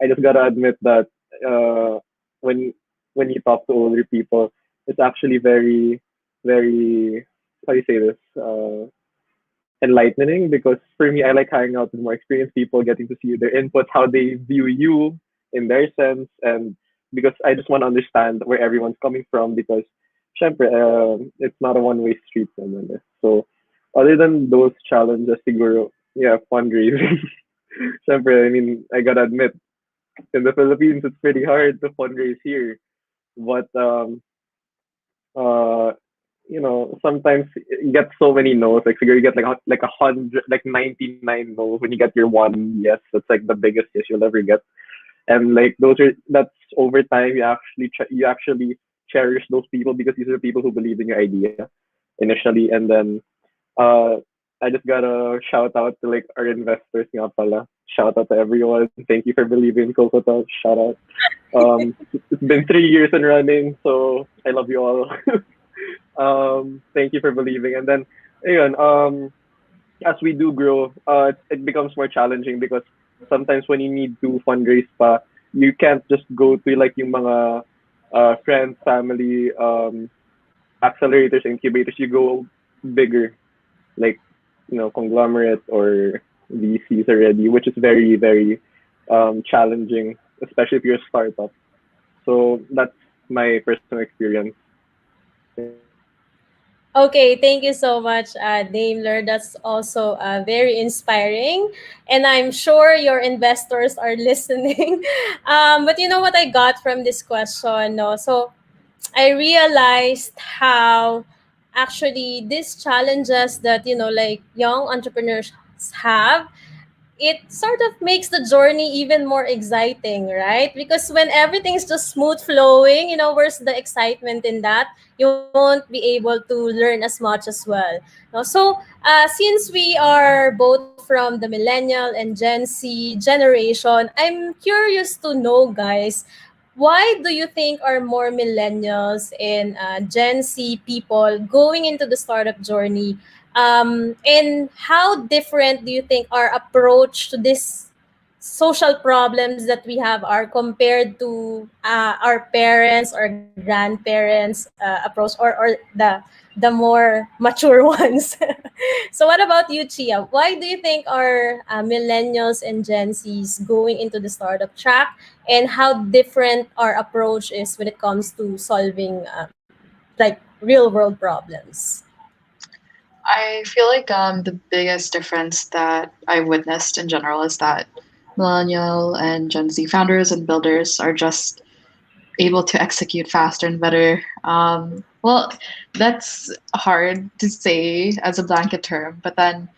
I just gotta admit that uh, when when you talk to older people, it's actually very how do you say this enlightening because for me, I like hanging out with more experienced people, getting to see their input, how they view you in their sense, and because I just want to understand where everyone's coming from because, syempre, it's not a one-way street naman. Eh. So, other than those challenges, siguro, yeah, fundraising. Syempre, I mean, I gotta admit, in the Philippines, it's pretty hard to fundraise here. But uh, you know, sometimes you get so many no's. Like, figure you get like 100, like 99 no's when you get your one yes. That's like the biggest yes you'll ever get. And like that's over time. You actually cherish those people because these are the people who believe in your idea initially, and then uh, I just gotta shout out to like our investors nga pala. Shout out to everyone. Thank you for believing in Cocoa. Shout out. It's been 3 years and running, so I love you all. Thank you for believing. And then, ayun, as we do grow, it becomes more challenging because sometimes when you need to fundraise pa, you can't just go to like yung mga friends, family, accelerators, incubators. You go bigger, like conglomerate or VCs already, which is very challenging, especially if you're a startup. So that's my personal experience. Okay, thank you so much, Daimler. That's also very inspiring. And I'm sure your investors are listening. But you know what I got from this question? No? So I realized how actually these challenges that, like young entrepreneurs have, it sort of makes the journey even more exciting, right? Because when everything's just smooth flowing, where's the excitement in that? You won't be able to learn as much as well. No? So, since we are both from the millennial and Gen Z generation, I'm curious to know, guys, why do you think are more millennials and Gen Z people going into the startup journey? And how different do you think our approach to this social problems that we have are compared to our parents or grandparents approach, or the the more mature ones. So what about you, Chia? Why do you think are millennials and Gen Zs going into the startup track, and how different our approach is when it comes to solving like real world problems? I feel like the biggest difference that I witnessed in general is that millennial and Gen Z founders and builders are just able to execute faster and better. Well, that's hard to say as a blanket term, but then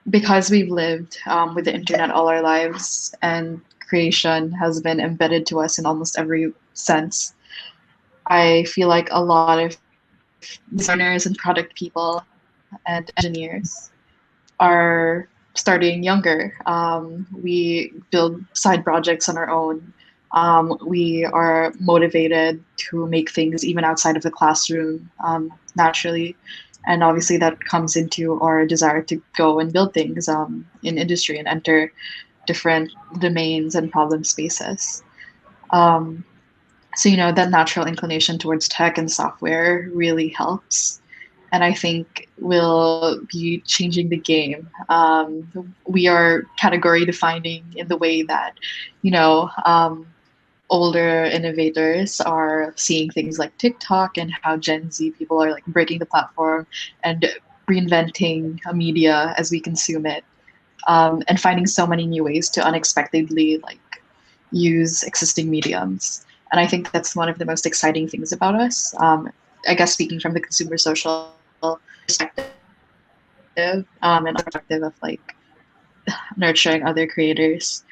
because we've lived with the internet all our lives and creation has been embedded to us in almost every sense, I feel like a lot of designers and product people and engineers are starting younger. We build side projects on our own. We are motivated to make things even outside of the classroom naturally. And obviously, that comes into our desire to go and build things in industry and enter different domains and problem spaces. Um, so, that natural inclination towards tech and software really helps. And I think will be changing the game. We are category defining in the way that, you know, um, older innovators are seeing things like TikTok and how Gen Z people are like breaking the platform and reinventing a media as we consume it, and finding so many new ways to unexpectedly like use existing mediums. And I think that's one of the most exciting things about us. I guess speaking from the consumer social perspective, and also perspective of like nurturing other creators.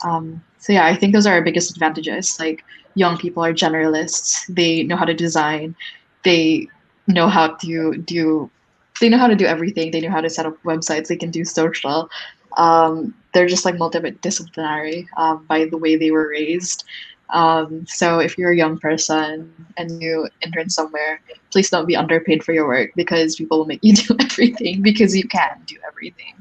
So yeah, I think those are our biggest advantages. Like young people are generalists. They know how to design. They know how to do. They know how to do everything. They know how to set up websites. They can do social. They're just like multidisciplinary by the way they were raised. So if you're a young person and you intern somewhere, please don't be underpaid for your work because people will make you do everything because you can do everything.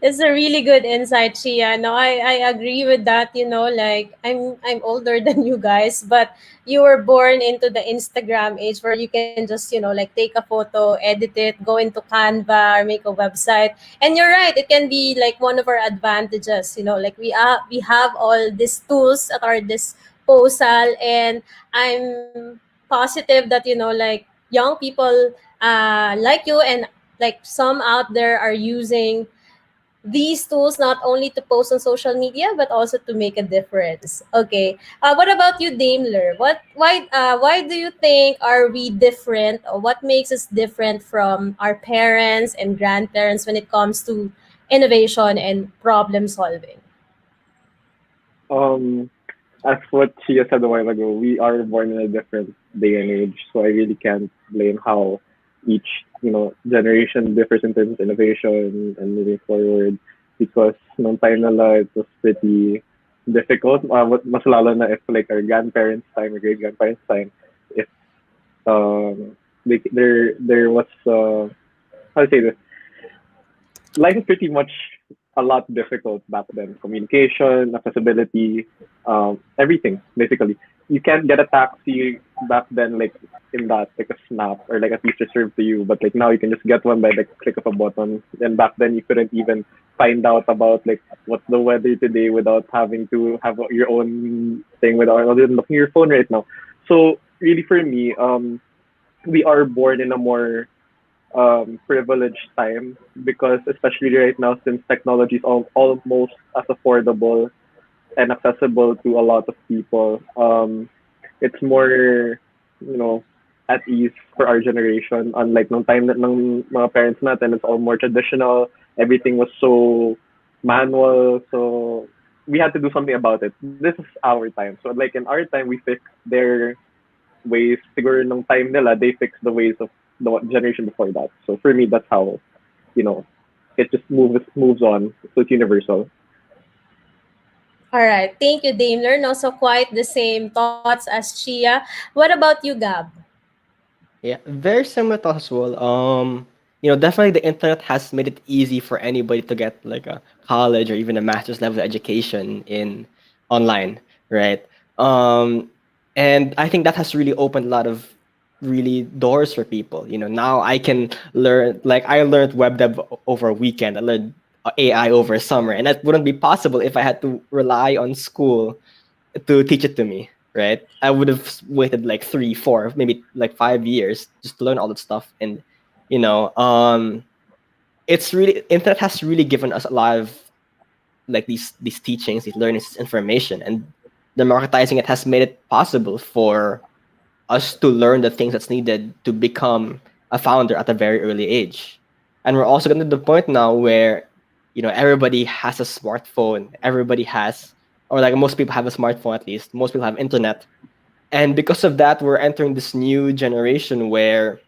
It's a really good insight, Chia. No, I agree with that. Like I'm older than you guys, but you were born into the Instagram age where you can just, like take a photo, edit it, go into Canva or make a website. And you're right, it can be like one of our advantages. Like we have all these tools at our disposal, and I'm positive that like young people like you and like some out there are using these tools not only to post on social media but also to make a difference. Okay. What about you, Daimler? Why do you think are we different, or what makes us different from our parents and grandparents when it comes to innovation and problem solving? Um, as what Chia said a while ago, we are born in a different day and age, so I really can't blame how each generation differs in terms of innovation and moving forward. Because nung time nila, it was pretty difficult. Mas lalo na if like our grandparents' time or great grandparents' time, if there was how to say this, life is pretty much a lot difficult back then. Communication, accessibility, everything basically. You can't get a taxi back then like in that like a snap or like at least reserved to you. But like now you can just get one by the click of a button. And back then you couldn't even find out about like what's the weather today without having to have your own thing without other than looking at your phone right now. So really for me, we are born in a more privileged time because especially right now since technology is almost as affordable and accessible to a lot of people, it's more at ease for our generation, unlike nung time that ng mga parents natin. It's all more traditional. Everything was so manual, so we had to do something about it. This is our time, so like in our time we fixed their ways. Siguro nung time nila, they fixed the ways of the generation before that. So for me, that's how, you know, it just moves on. So it's universal. All right. Thank you, Daimler. No, so quite the same thoughts as Chia. What about you, Gab? Yeah, very similar to us as well. Definitely the internet has made it easy for anybody to get like a college or even a master's level education in online, right? Um, and I think that has really opened a lot of really doors for people. Now I can learn, like I learned web dev over a weekend. I learned AI over summer, and that wouldn't be possible if I had to rely on school to teach it to me, right? I would have waited like 3, 4, maybe like 5 years just to learn all that stuff. And you know, um, it's really, internet has really given us a lot of like these teachings, these learnings, this information, and democratizing it has made it possible for us to learn the things that's needed to become a founder at a very early age. And we're also getting to the point now where, everybody has a smartphone. Everybody has, or like most people have a smartphone at least. Most people have internet. And because of that, we're entering this new generation where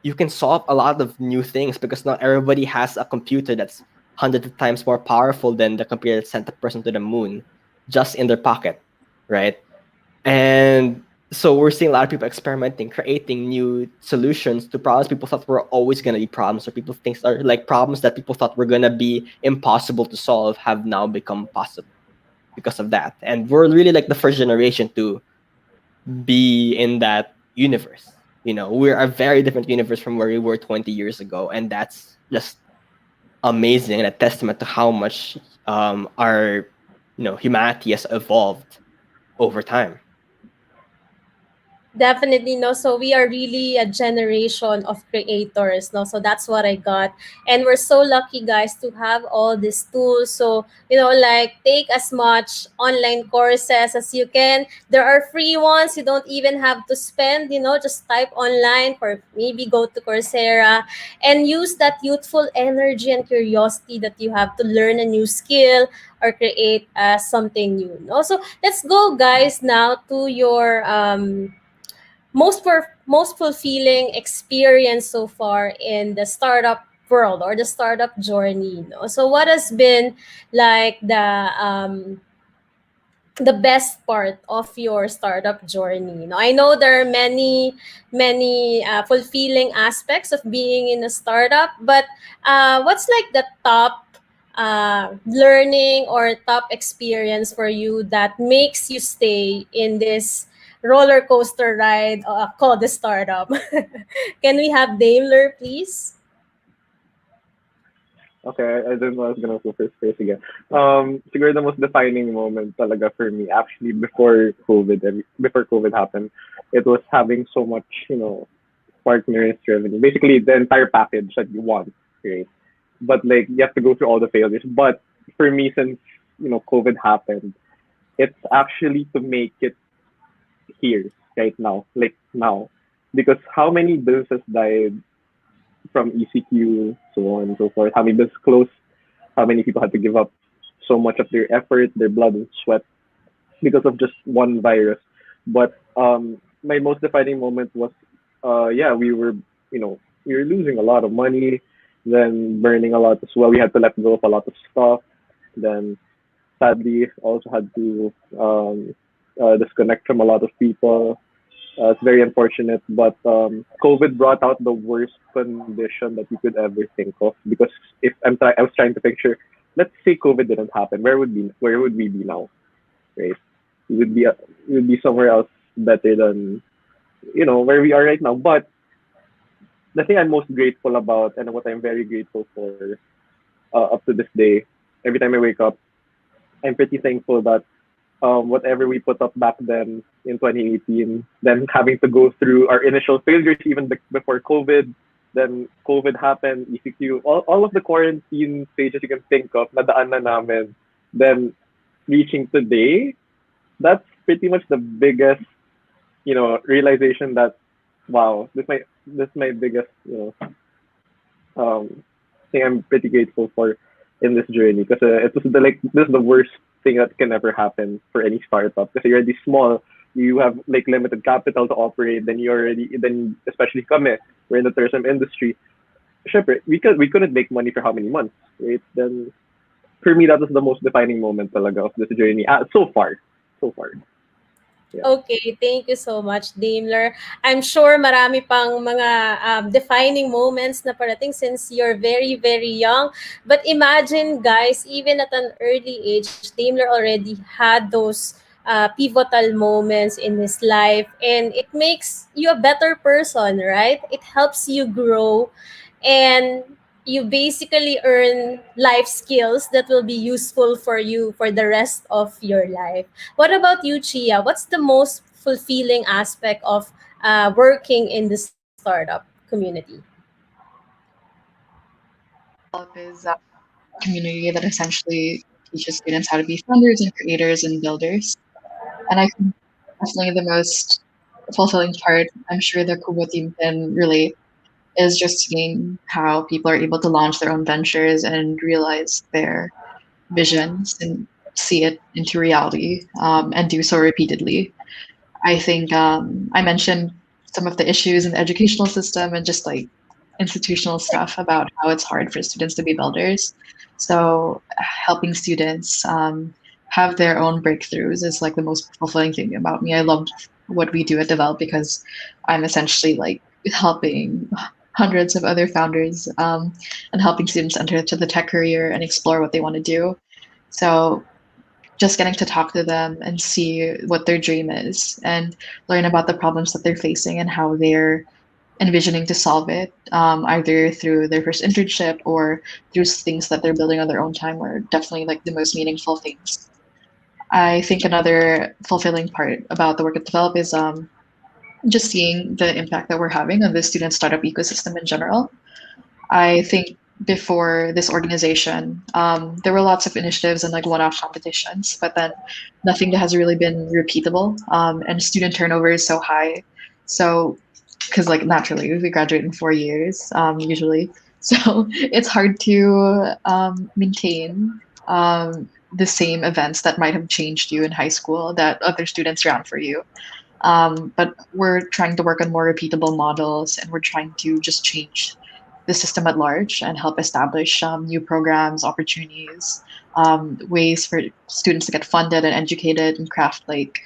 you can solve a lot of new things because not everybody has a computer that's hundreds of times more powerful than the computer that sent a person to the moon just in their pocket, right? And so we're seeing a lot of people experimenting, creating new solutions to problems people thought were always going to be problems, or people think are like problems that people thought were going to be impossible to solve have now become possible because of that. And we're really like the first generation to be in that universe. We're a very different universe from where we were 20 years ago. And that's just amazing and a testament to how much our humanity has evolved over time. Definitely, no. So we are really a generation of creators, no. So that's what I got, and we're so lucky, guys, to have all these tools. So like take as much online courses as you can. There are free ones. You don't even have to spend. Just type online, or maybe go to Coursera and use that youthful energy and curiosity that you have to learn a new skill or create something new. No, so let's go, guys, now to your most fulfilling experience so far in the startup world or the startup journey. So what has been like the best part of your startup journey? I know there are many fulfilling aspects of being in a startup, but what's like the top learning or top experience for you that makes you stay in this roller coaster ride called the startup? Can we have Daimler, please? Okay, I didn't know I was gonna go first again. Siguro the most defining moment talaga for me, actually before COVID happened, it was having so much, partners revenue. Basically, the entire package that you want, right? But like you have to go through all the failures. But for me, since COVID happened, it's actually to make it here right now, like now, because how many businesses died from ECQ, so on and so forth. How many businesses closed? How many people had to give up so much of their effort, their blood and sweat because of just one virus? But my most defining moment was, yeah, we were losing a lot of money, then burning a lot as well. We had to let go of a lot of stuff. Then sadly also had to disconnect from a lot of people. It's very unfortunate, but COVID brought out the worst condition that you could ever think of. Because if I was trying to picture, let's say COVID didn't happen, where would we be now, right? We would be somewhere else better than where we are right now. But the thing I'm most grateful about, and what I'm very grateful for up to this day, every time I wake up, I'm pretty thankful that whatever we put up back then in 2018, then having to go through our initial failures even before COVID, then COVID happened, ECQ, all of the quarantine stages you can think of, nadaan na namin. Then reaching today, that's pretty much the biggest, realization that, wow, this my biggest, thing I'm pretty grateful for in this journey, because it was this is the worst thing that can ever happen for any startup, because you're already small, you have like limited capital to operate, then especially kami, we're in the tourism industry. Syempre, we couldn't make money for how many months, right? Then for me that was the most defining moment talaga of this journey, so far. Yeah. Okay, thank you so much, Daimler. I'm sure marami pang mga defining moments na parating since you're very, very young. But imagine, guys, even at an early age, Daimler already had those pivotal moments in his life, and it makes you a better person, right? It helps you grow, and you basically earn life skills that will be useful for you for the rest of your life. What about you, Chia? What's the most fulfilling aspect of working in the startup community? Develop is a community that essentially teaches students how to be founders and creators and builders. And I think definitely the most fulfilling part, I'm sure the Kubo team can relate, is just seeing how people are able to launch their own ventures and realize their visions and see it into reality, and do so repeatedly. I think I mentioned some of the issues in the educational system and just like institutional stuff about how it's hard for students to be builders. So helping students have their own breakthroughs is like the most fulfilling thing about me. I love what we do at Develop because I'm essentially like helping hundreds of other founders, and helping students enter to the tech career and explore what they want to do. So just getting to talk to them and see what their dream is and learn about the problems that they're facing and how they're envisioning to solve it, either through their first internship or through things that they're building on their own time, are definitely like the most meaningful things. I think another fulfilling part about the work at Develop is just seeing the impact that we're having on the student startup ecosystem in general. I think before this organization, there were lots of initiatives and like one-off competitions, but then nothing that has really been repeatable. And student turnover is so high. So, because like naturally we graduate in 4 years, usually, so it's hard to maintain the same events that might have changed you in high school that other students ran for you. But we're trying to work on more repeatable models, and we're trying to just change the system at large and help establish new programs, opportunities, ways for students to get funded and educated and craft like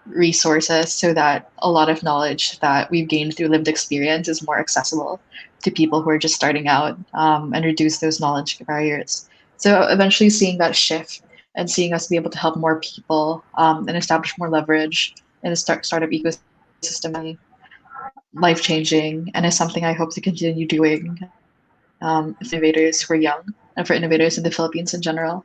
resources so that a lot of knowledge that we've gained through lived experience is more accessible to people who are just starting out, and reduce those knowledge barriers. So eventually seeing that shift and seeing us be able to help more people, and establish more leverage in the startup ecosystem is definitely life changing, and is something I hope to continue doing, for innovators who are young and for innovators in the Philippines in general.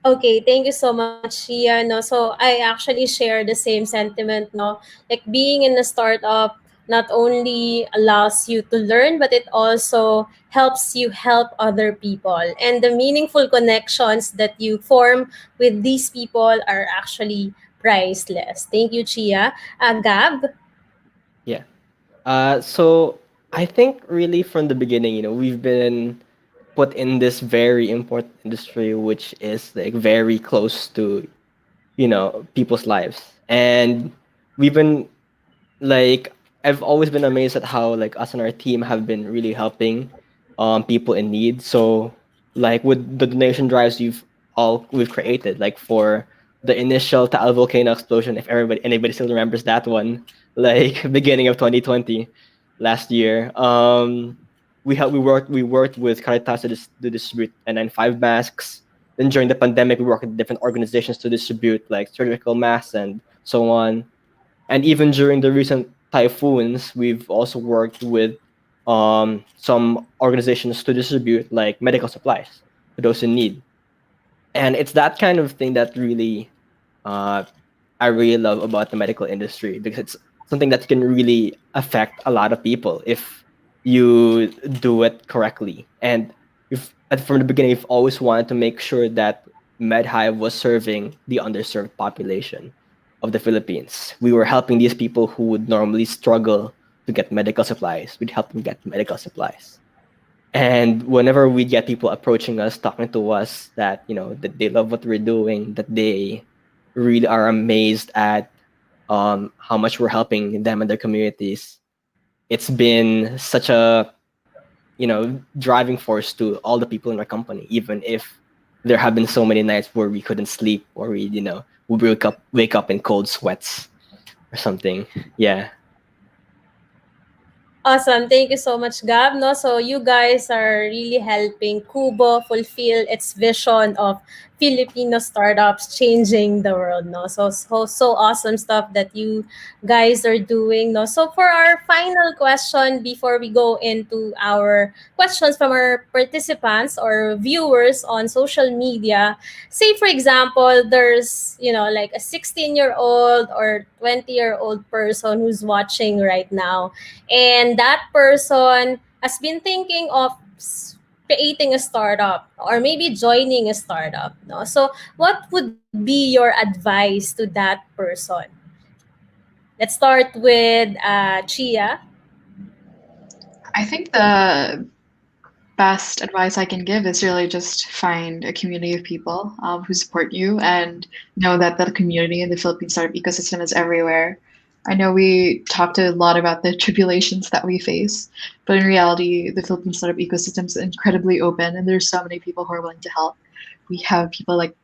Okay, thank you so much, Shia. No, so I actually share the same sentiment. No, like being in a startup not only allows you to learn, but it also helps you help other people, and the meaningful connections that you form with these people are actually priceless. Thank you, Chia. Gab. Yeah. So I think really from the beginning, we've been put in this very important industry, which is like very close to, people's lives. And we've been like, I've always been amazed at how like us and our team have been really helping people in need. So like with the donation drives we've created, like for the initial Taal volcano explosion, if anybody still remembers that one, like beginning of 2020 last year. We worked with Caritas to distribute N95 masks. Then during the pandemic, we worked with different organizations to distribute like surgical masks and so on. And even during the recent typhoons, we've also worked with some organizations to distribute like medical supplies to those in need. And it's that kind of thing that really uh, I really love about the medical industry, because it's something that can really affect a lot of people if you do it correctly. And from the beginning, we've always wanted to make sure that MedHive was serving the underserved population of the Philippines. We were helping these people who would normally struggle to get medical supplies. We'd help them get medical supplies. And whenever we get people approaching us, talking to us that, that they love what we're doing, that they really are amazed at how much we're helping them and their communities, it's been such a, driving force to all the people in our company, even if there have been so many nights where we couldn't sleep, or we wake up in cold sweats or something. Yeah. Awesome. Thank you so much, Gab. No, so you guys are really helping Kubo fulfill its vision of Filipino startups changing the world. No, so awesome stuff that you guys are doing. No, so for our final question before we go into our questions from our participants or viewers on social media, say for example, there's like a 16-year-old or 20-year-old person who's watching right now, and that person has been thinking of creating a startup or maybe joining a startup, no? So what would be your advice to that person? Let's start with Chia. I think the best advice I can give is really just find a community of people who support you and know that the community in the Philippine startup ecosystem is everywhere. I know we talked a lot about the tribulations that we face, but in reality, the Philippine startup ecosystem is incredibly open and there's so many people who are willing to help. We have people like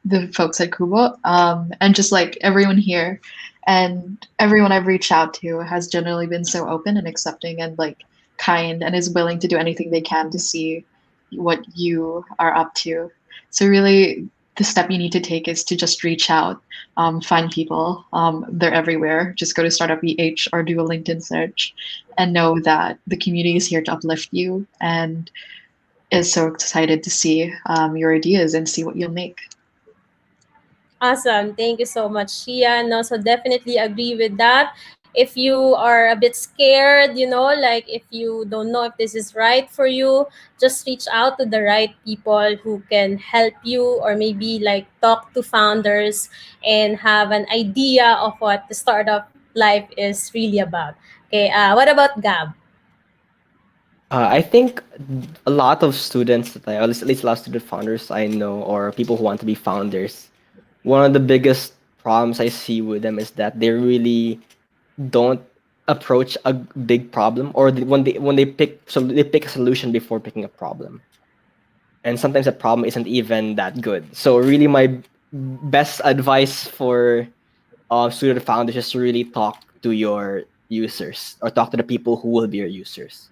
the folks at Kubo and just like everyone here and everyone I've reached out to has generally been so open and accepting and like kind and is willing to do anything they can to see what you are up to. So really, the step you need to take is to just reach out, find people. They're everywhere. Just go to Startup EH or do a LinkedIn search, and know that the community is here to uplift you and is so excited to see your ideas and see what you'll make. Awesome. Thank you so much, Shia. No, so definitely agree with that. If you are a bit scared, like if you don't know if this is right for you, just reach out to the right people who can help you or maybe like talk to founders and have an idea of what the startup life is really about. Okay, what about Gab? I think a lot of students, that at least a lot of student founders I know, or people who want to be founders, one of the biggest problems I see with them is that they really don't approach a big problem, or when they pick, so they pick a solution before picking a problem, and sometimes the problem isn't even that good. So really, my best advice for student founders is to really talk to your users or talk to the people who will be your users.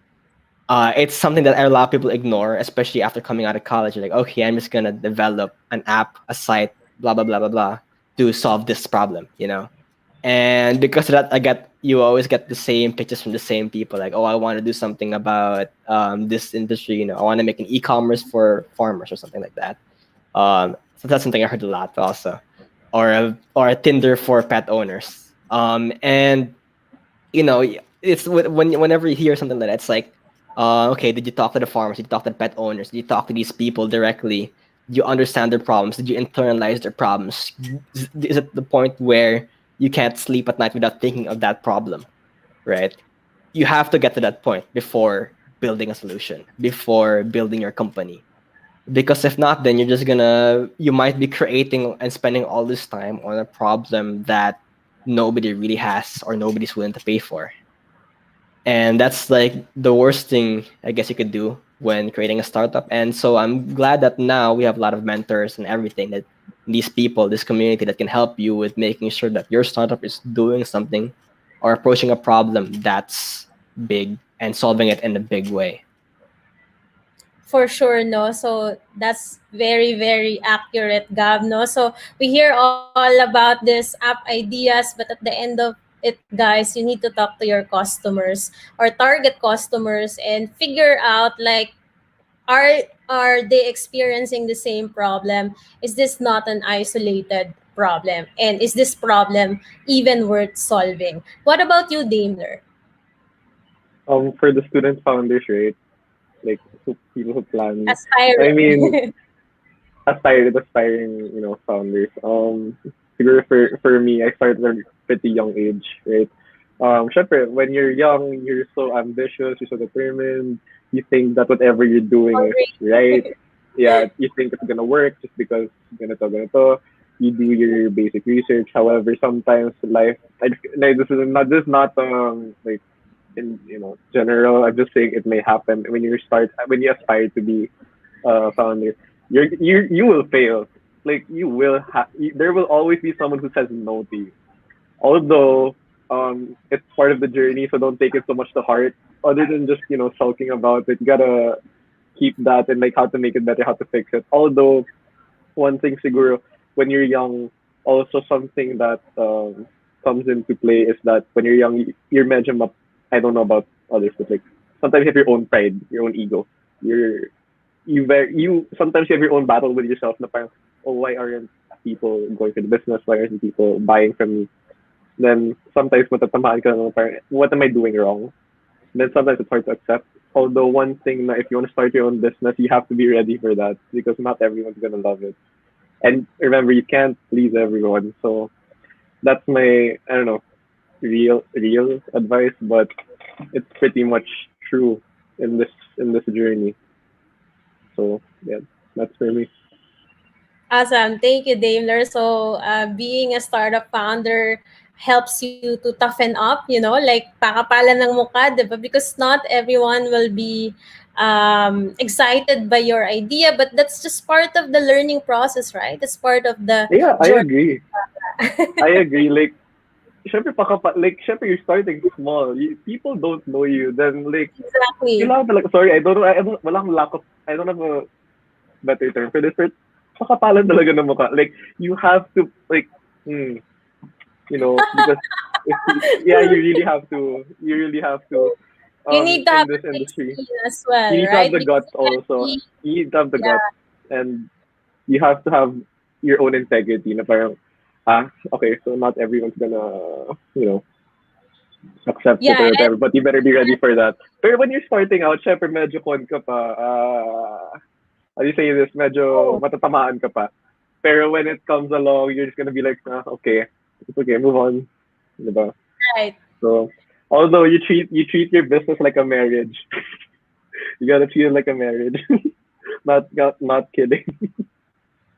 It's something that a lot of people ignore, especially after coming out of college. You're like, okay, I'm just gonna develop an app, a site, blah blah blah blah blah, to solve this problem, And because of that, you always get the same pictures from the same people. Like, oh, I want to do something about this industry. I want to make an e-commerce for farmers or something like that. So that's something I heard a lot also, or a Tinder for pet owners. And it's whenever you hear something like that, it's like, okay, did you talk to the farmers? Did you talk to the pet owners? Did you talk to these people directly? Did you understand their problems? Did you internalize their problems? Is it the point where you can't sleep at night without thinking of that problem, right? You have to get to that point before building a solution, before building your company. Because if not, then you might be creating and spending all this time on a problem that nobody really has or nobody's willing to pay for. And that's like the worst thing I guess you could do when creating a startup. And so I'm glad that now we have a lot of mentors and everything, that these people, this community that can help you with making sure that your startup is doing something or approaching a problem that's big and solving it in a big way. For sure, no. So that's very, very accurate, Gab, no. So we hear all about this app ideas, but at the end of it, guys, you need to talk to your customers or target customers and figure out like, are they experiencing the same problem? Is this not an isolated problem? And is this problem even worth solving? What about you, Daimler? For the student founders, right? Like people who plan. I mean, Aspiring. aspiring, founders. Siguro for me, I started at a pretty young age, right? Syempre, when you're young, you're so ambitious, you're so determined. You think that whatever you're doing is right. Yeah, you think it's gonna work just because ganito ganito. You do your basic research. However, sometimes life, like this is not like in general. I'm just saying it may happen when you aspire to be founder. You will fail. Like you will have. There will always be someone who says no to you. Although it's part of the journey, so don't take it so much to heart. other than just sulking about it, you gotta keep that and like how to make it better, how to fix it. Although one thing siguro when you're young, also something that comes into play is that when you're young, you're medyo I don't know about others, but like sometimes you have your own pride, your own ego. You're you sometimes you have your own battle with yourself. Na parang, oh, why aren't people going for the business? Why aren't people buying from me? Then sometimes matatamaan ka na parang, what am I doing wrong? Then sometimes it's hard to accept. Although one thing na if you want to start your own business, you have to be ready for that because not everyone's gonna love it. And remember, you can't please everyone. So that's my I don't know real advice, but it's pretty much true in this journey. So yeah, that's for me. Awesome. Thank you, Daimler. So, being a startup founder helps you to toughen up, like pakapalan ng mukha, di ba? Because not everyone will be excited by your idea, but that's just part of the learning process, right? It's part of the Yeah, I journey. agree. I agree. Like, syempre you're starting small. People don't know you. Then like, Exactly. kailangan talaga. Sorry, I don't know. Walang lack of. I don't have a better term for this. But pakapalan talaga ng mukha. Like, you have to like, because if yeah, you really have to. You really have to. You need to In have this a thick industry, skin as well, you need to have right? the Because guts you can't also. be, You need to have the yeah, guts, and you have to have your own integrity. Na parang, okay, so not everyone's gonna, accept it yeah, or and whatever, but you better be ready for that. Pero when you're starting out, syempre medyo con ka pa, how do you say this, medyo matatamaan ka pa. Pero when it comes along, you're just gonna be like, okay, it's okay, move on. Diba? right. So, although you treat your business like a marriage, you gotta treat it like a marriage. Not kidding.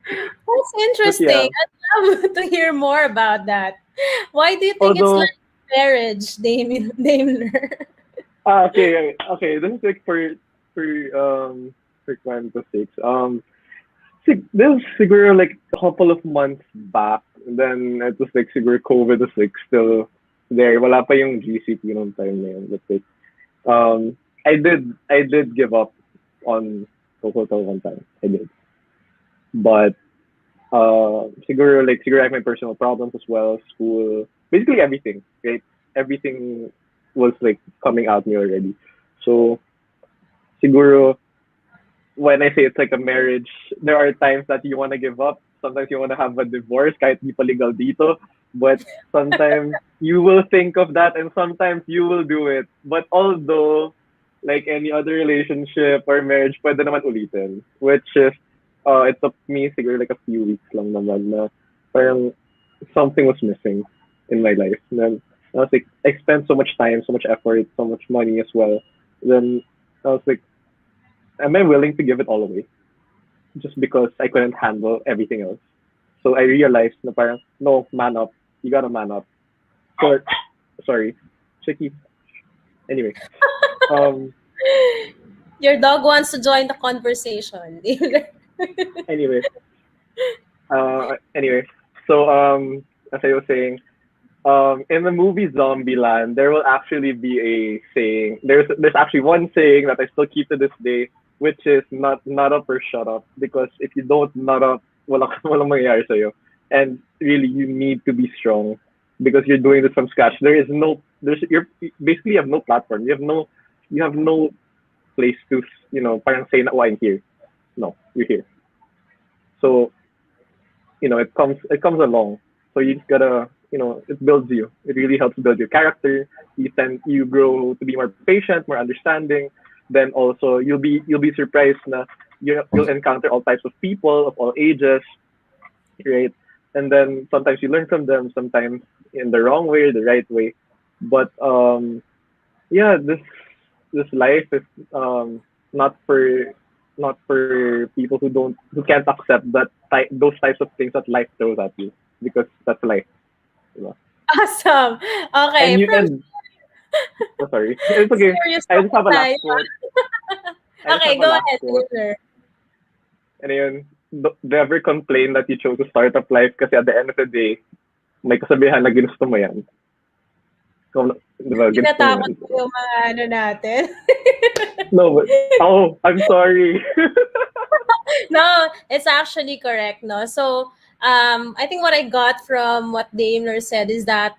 That's But yeah, interesting. I'd love to hear more about that. Why do you think it's although like marriage, Daimler? okay, this is like for for Quanto six. This was siguro like a couple of months back. And then it was like siguro COVID was like still there. Wala pa yung GCP nung time na yun. But like, I did give up on Coco one time. I did. But siguro I have my personal problems as well, school, basically everything, right? Everything was like coming at me already. So siguro when I say it's like a marriage, there are times that you want to give up. Sometimes you want to have a divorce, kahit di pa legal dito. But sometimes you will think of that, and sometimes you will do it. But although, like any other relationship or marriage, pwede naman ulitin. Which is, it took me siguro like a few weeks lang naman na parang something was missing in my life. And then I was like, I spent so much time, so much effort, so much money as well. Then I was like, am I willing to give it all away just because I couldn't handle everything else? So I realized na parang, no, man up. You gotta man up. So, sorry, tricky. Anyway, um, Your dog wants to join the conversation, Daimler. anyway, anyway. So, as I was saying, in the movie Zombieland, there will actually be a saying. There's actually one saying that I still keep to this day, which is not up or shut up. Because if you don't nut up, walang mangyayari sa'yo. And really, you need to be strong because you're doing this from scratch. You basically have no platform. You have no place to parang say na, oh, I'm here. No, you're here. So it comes along. So you just gotta, it builds you. It really helps build your character. You grow to be more patient, more understanding. Then also you'll be surprised na you'll encounter all types of people of all ages, right? And then sometimes you learn from them, sometimes in the wrong way or the right way. But yeah, this life is not for people who can't accept those types of things that life throws at you because that's life. Diba? Awesome. And Okay, you from and oh, sorry, it's okay. serious I just have a last tayo. quote. I just Okay, have a go last ahead, quote. Daimler. And yun, never complain that you chose to start up life kasi at the end of the day, may kasabihan na ginusto mo yan. Diba? Gets mo Tinatapos yun. mo yung mga ano natin. No, but, oh, I'm sorry. No, it's actually correct, no? So, I think what I got from what Daimler said is that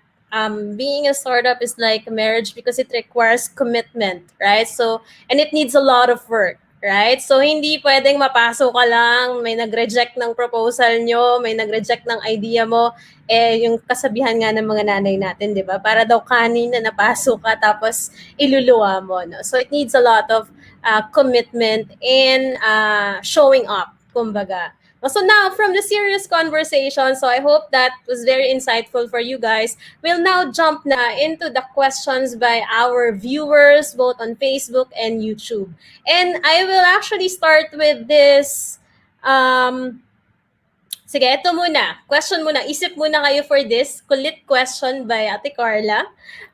being a startup is like a marriage because it requires commitment, right? So, and it needs a lot of work, right? So, hindi pwedeng mapasok ka lang, may nag-reject ng proposal nyo, may nag-reject ng idea mo, yung kasabihan nga ng mga nanay natin, di ba? Para daw kanin na napasok ka, tapos iluluwa mo, no? So, it needs a lot of commitment and showing up, kumbaga. So now, from the serious conversation, so I hope that was very insightful for you guys. We'll now jump na into the questions by our viewers, both on Facebook and YouTube. And I will actually start with this. Sige, ito muna. Question muna. Isip muna kayo for this. Kulit question by Ate Carla,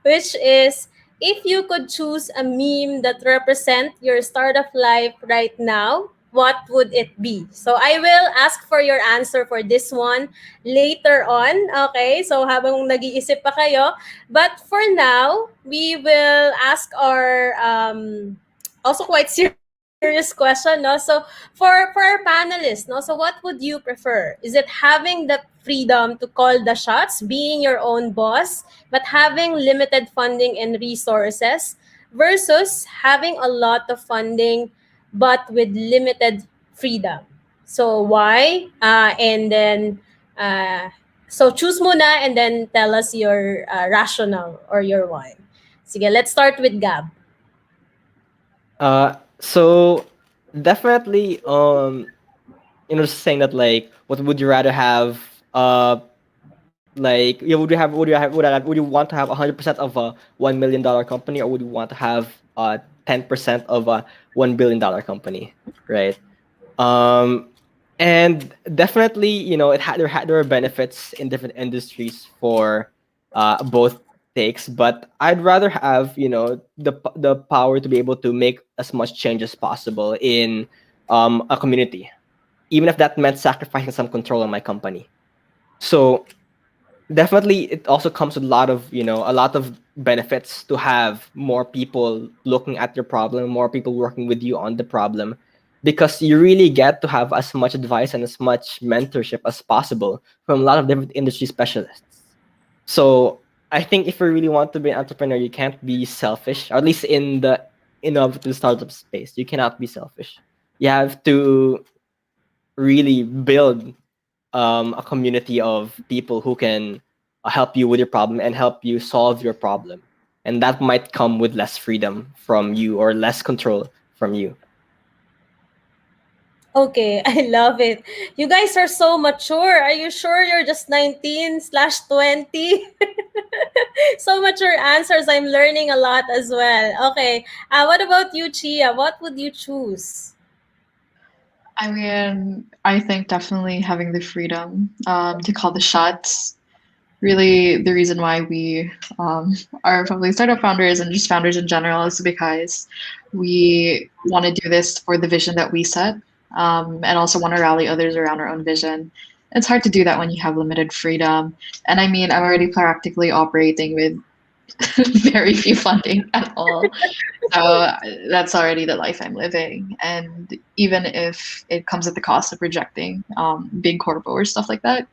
which is, if you could choose a meme that represent your startup life right now, what would it be? So I will ask for your answer for this one later on. Okay? So habang nag-iisip pa kayo. But for now, we will ask our also quite serious question, no? So for our panelists, no? So what would you prefer? Is it having the freedom to call the shots, being your own boss, but having limited funding and resources, versus having a lot of funding but with limited freedom? So why? And then so choose muna and then tell us your rationale or your why. Sige, let's start with Gab. So definitely, just saying that, like, what would you rather have? Like, yeah, would you want to have 100% of a $1 million company, or would you want to have 10% of a $1 billion company, right? And definitely, there are benefits in different industries for both takes, but I'd rather have the power to be able to make as much change as possible in a community, even if that meant sacrificing some control on my company. So definitely, it also comes with a lot of benefits to have more people looking at your problem, more people working with you on the problem, because you really get to have as much advice and as much mentorship as possible from a lot of different industry specialists. So I think if you really want to be an entrepreneur, you can't be selfish, or at least in the innovative startup space, you cannot be selfish. You have to really build a community of people who can help you with your problem and help you solve your problem. And that might come with less freedom from you or less control from you. Okay, I love it. You guys are so mature. Are you sure you're just 19/20? So mature answers. I'm learning a lot as well. Okay. What about you, Chia? What would you choose? I mean, I think definitely having the freedom to call the shots. Really, the reason why we are probably startup founders and just founders in general is because we want to do this for the vision that we set, and also want to rally others around our own vision. It's hard to do that when you have limited freedom. And I mean, I'm already practically operating with very few funding at all. So that's already the life I'm living. And even if it comes at the cost of rejecting big corpo or stuff like that,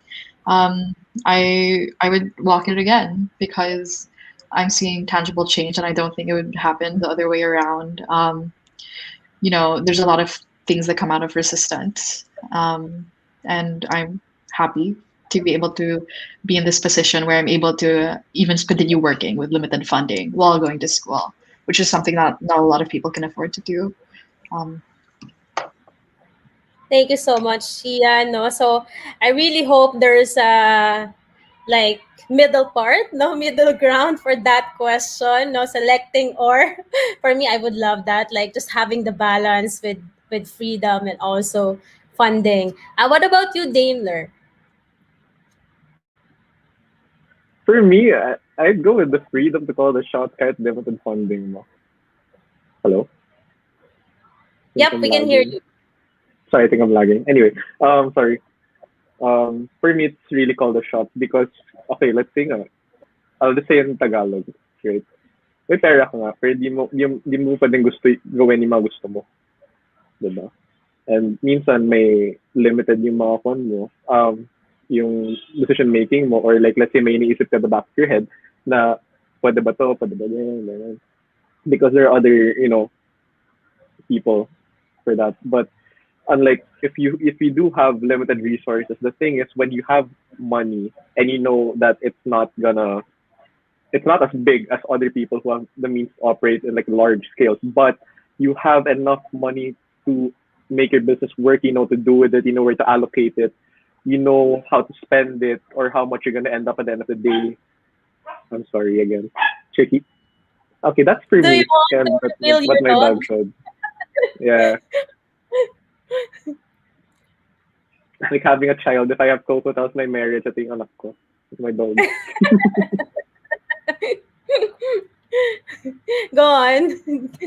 I would walk it again because I'm seeing tangible change, and I don't think it would happen the other way around. There's a lot of things that come out of resistance, and I'm happy to be able to be in this position where I'm able to even continue working with limited funding while going to school, which is something that not a lot of people can afford to do. Thank you so much, Chia. No, so I really hope there's a like middle part, no middle ground for that question. No selecting or for me, I would love that. Like just having the balance with freedom and also funding. What about you, Daimler? For me, I'd go with the freedom to call the shots kahit limited funding mo. Hello? Yep, we can hear you. Sorry, I think I'm lagging. Anyway, sorry. For me, it's really called the shots because, okay, let's say, I'll just say in Tagalog, right? may pera ka nga, pero di mo pa din gusto gawin yung mga gusto mo. Diba? And minsan may limited yung mga phone mo, yung decision making mo, or like let's say may iniisip ka the back of your head na pwede ba to, pwede ba yan. Because there are other, people for that. But unlike if you do have limited resources, the thing is when you have money and you know that it's not as big as other people who have the means to operate in like large scales, but you have enough money to make your business work, you know to do with it, you know where to allocate it, you know how to spend it or how much you're gonna end up at the end of the day. I'm sorry again. Tricky. Okay, that's for Do you me. want And to that's reveal what your my dog? dog said. Yeah. Like having a child, if I have Coco, tapos my marriage, ito yung anak ko. With my dog. Go on,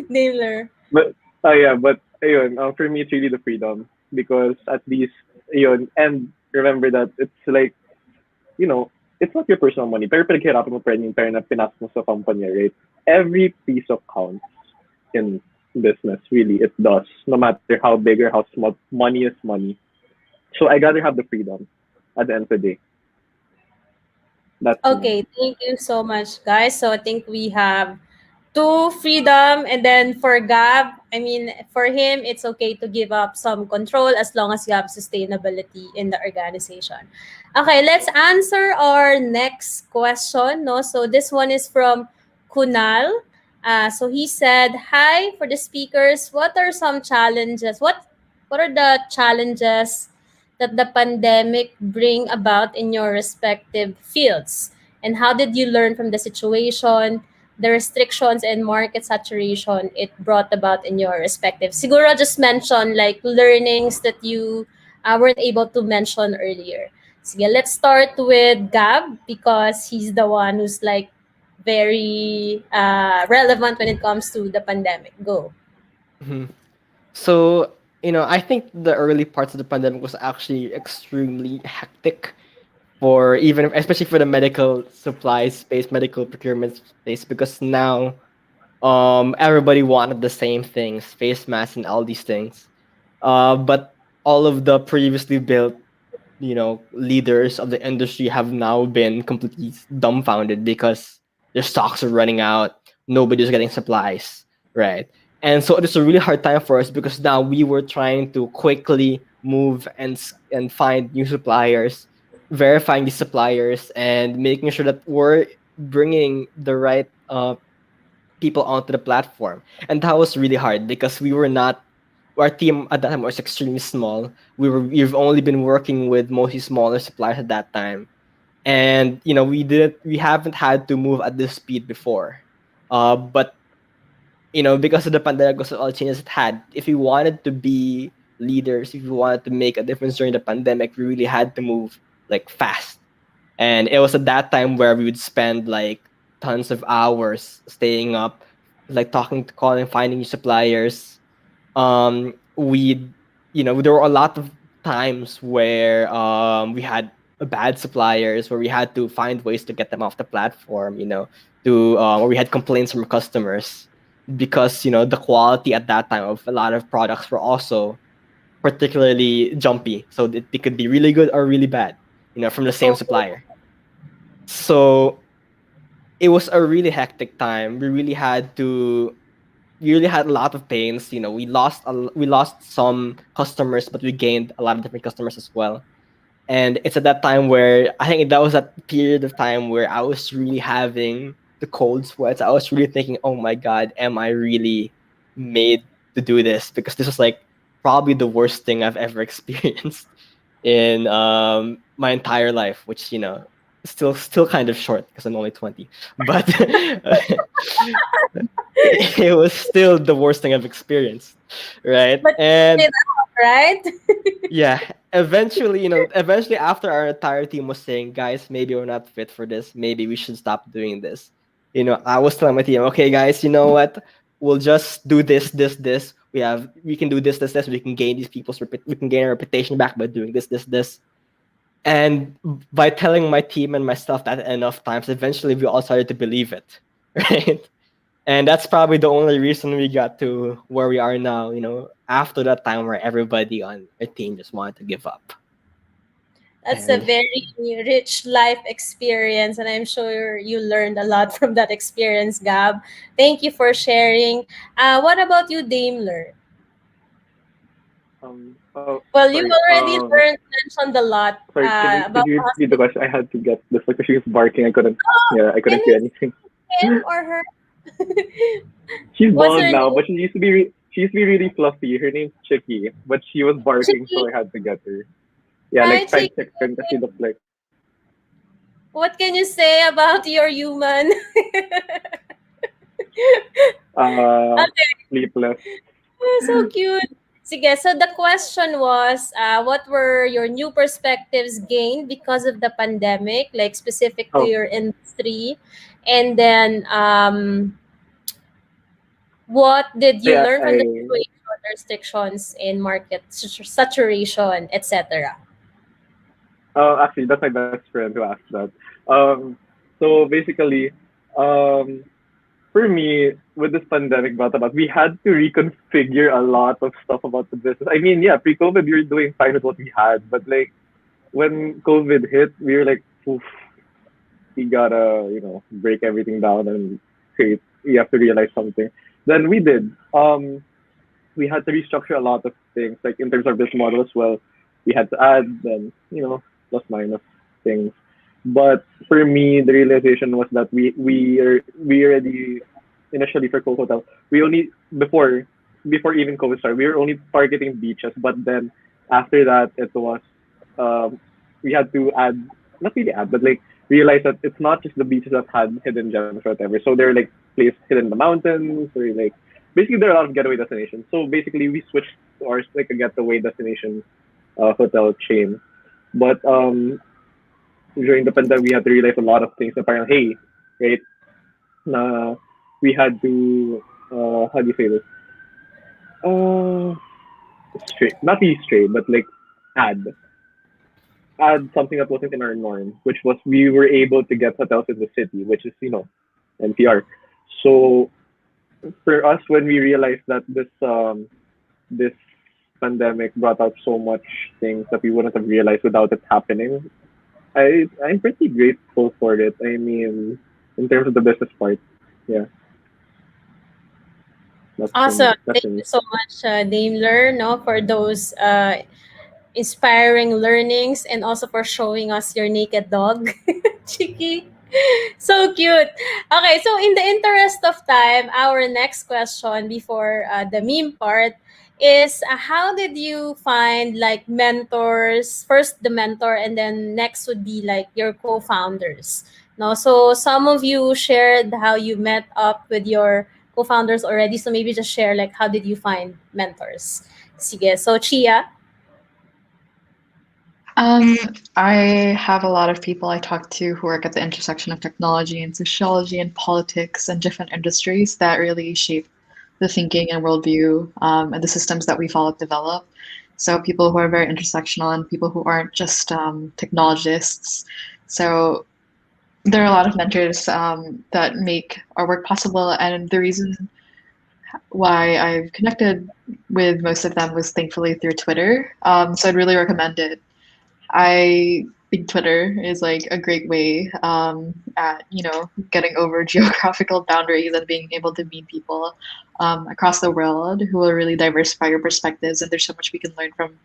Naylor. But yeah, but ayun, for me it's really the freedom because at least ayun, and remember that it's like it's not your personal money, pero pinaghirapan mo pa rin yung pera na pinasok mo sa company, right? Every piece of counts in business, really, it does. No matter how big or how small, money is money. So I gotta have the freedom at the end of the day. That's me. Okay, thank you so much, guys. So I think we have two, freedom, and then for Gab, I mean, for him, it's okay to give up some control as long as you have sustainability in the organization. Okay, let's answer our next question. No, so this one is from Kunal. So he said, "Hi for the speakers. What are some challenges? What are the challenges that the pandemic bring about in your respective fields? And how did you learn from the situation, the restrictions and market saturation it brought about in your respective?" Siguro just mention like learnings that you weren't able to mention earlier. Sige, let's start with Gab because he's the one who's like very relevant when it comes to the pandemic. Go. Mhm. So, I think the early parts of the pandemic was actually extremely hectic for even, especially for the medical supplies space, medical procurement space, because now everybody wanted the same things, face masks and all these things. But all of the previously built, leaders of the industry have now been completely dumbfounded because their stocks are running out, nobody's getting supplies, right? And so it's a really hard time for us because now we were trying to quickly move and find new suppliers, verifying these suppliers, and making sure that we're bringing the right people onto the platform. And that was really hard because we were not our team at that time was extremely small. We've only been working with mostly smaller suppliers at that time. And we haven't had to move at this speed before. But because of the pandemic, because of all changes it had, if we wanted to be leaders, if we wanted to make a difference during the pandemic, we really had to move like fast. And it was at that time where we would spend like tons of hours staying up, like talking to calling, finding new suppliers. We there were a lot of times where we had bad suppliers where we had to find ways to get them off the platform, to where we had complaints from customers because the quality at that time of a lot of products were also particularly jumpy, so they could be really good or really bad, from the same supplier. So it was a really hectic time. We really had a lot of pains. We lost some customers, but we gained a lot of different customers as well. And it's at that time where I think that was that period of time where I was really having the cold sweats. I was really thinking, oh my God, am I really made to do this? Because this was like probably the worst thing I've ever experienced in my entire life, which still kind of short because I'm only 20, but it was still the worst thing I've experienced, right? But And it out, right? yeah, eventually after our entire team was saying, guys, maybe we're not fit for this, maybe we should stop doing this. I was telling my team, okay, guys, you know what? We'll just do this. We can do this. We can gain we can gain our reputation back by doing this. And by telling my team and myself that enough times, eventually we all started to believe it, right? And that's probably the only reason we got to where we are now, after that time where everybody on our team just wanted to give up. That's a And very rich life experience, and I'm sure you learned a lot from that experience, Gab. Thank you for sharing. What about you, Daimler? Oh, Well, you sorry. already mentioned a lot Sorry. Could about you repeat the question? I had to get this because she was barking. I couldn't. Oh, Yeah, I can couldn't hear you anything. see him or her? She's What's bald her now, name? but she used to be really fluffy. Her name's Chicky, but she was barking, so Chicky. I had to get her. Yeah, Hi, like fried Chicky. chicken because she looks like What can you say about your human? uh Okay, sleepless. so cute. Sige, so the question was, what were your new perspectives gained because of the pandemic, like specific to Oh, your industry? And then, what did you yeah, learn from the I situation, restrictions in market saturation, etc.? actually that's my best friend who asked that. Um, so basically, um, for me, with this pandemic brought about, we had to reconfigure a lot of stuff about the business. I mean, yeah, pre-COVID, we were doing fine with what we had, but like when COVID hit, we were like, oof, we gotta, break everything down and create. We have to realize something. Then we did. We had to restructure a lot of things, like in terms of this model as well. We had to add then, plus minus things. But for me, the realization was that we already initially for Coco Hotel, we only before even COVID started, we were only targeting beaches. But then after that, it was um, we had to add, not really add, but like realize that it's not just the beaches that had hidden gems or whatever. So they're like places hidden in the mountains or like basically there are a lot of getaway destinations. So basically we switched to ours like a getaway destination hotel chain. But during the pandemic we had to realize a lot of things. Apparently, hey, right? Na we had to how do you say this? Uh, straight, not be straight, but like add add something that wasn't in our norm, which was we were able to get hotels in the city, which is NPR. So for us, when we realized that this pandemic brought out so much things that we wouldn't have realized without it happening, I'm pretty grateful for it. I mean, in terms of the business part, yeah, that's for me. Awesome. That's Thank for you me. so much, Daimler, no, for those inspiring learnings and also for showing us your naked dog, Chicky. So cute. Okay, so in the interest of time, our next question before the meme part is how did you find like mentors? First the mentor, and then next would be like your co-founders. No, so some of you shared how you met up with your co-founders already. So maybe just share like how did you find mentors? Sige. So Chia. Um, I have a lot of people I talk to who work at the intersection of technology and sociology and politics and different industries that really shape the thinking and worldview and the systems that we follow develop. So people who are very intersectional and people who aren't just technologists. So there are a lot of mentors that make our work possible, and the reason why I've connected with most of them was thankfully through Twitter. So I'd really recommend it. I think Twitter is like a great way at getting over geographical boundaries and being able to meet people across the world who will really diversify your perspectives. And there's so much we can learn from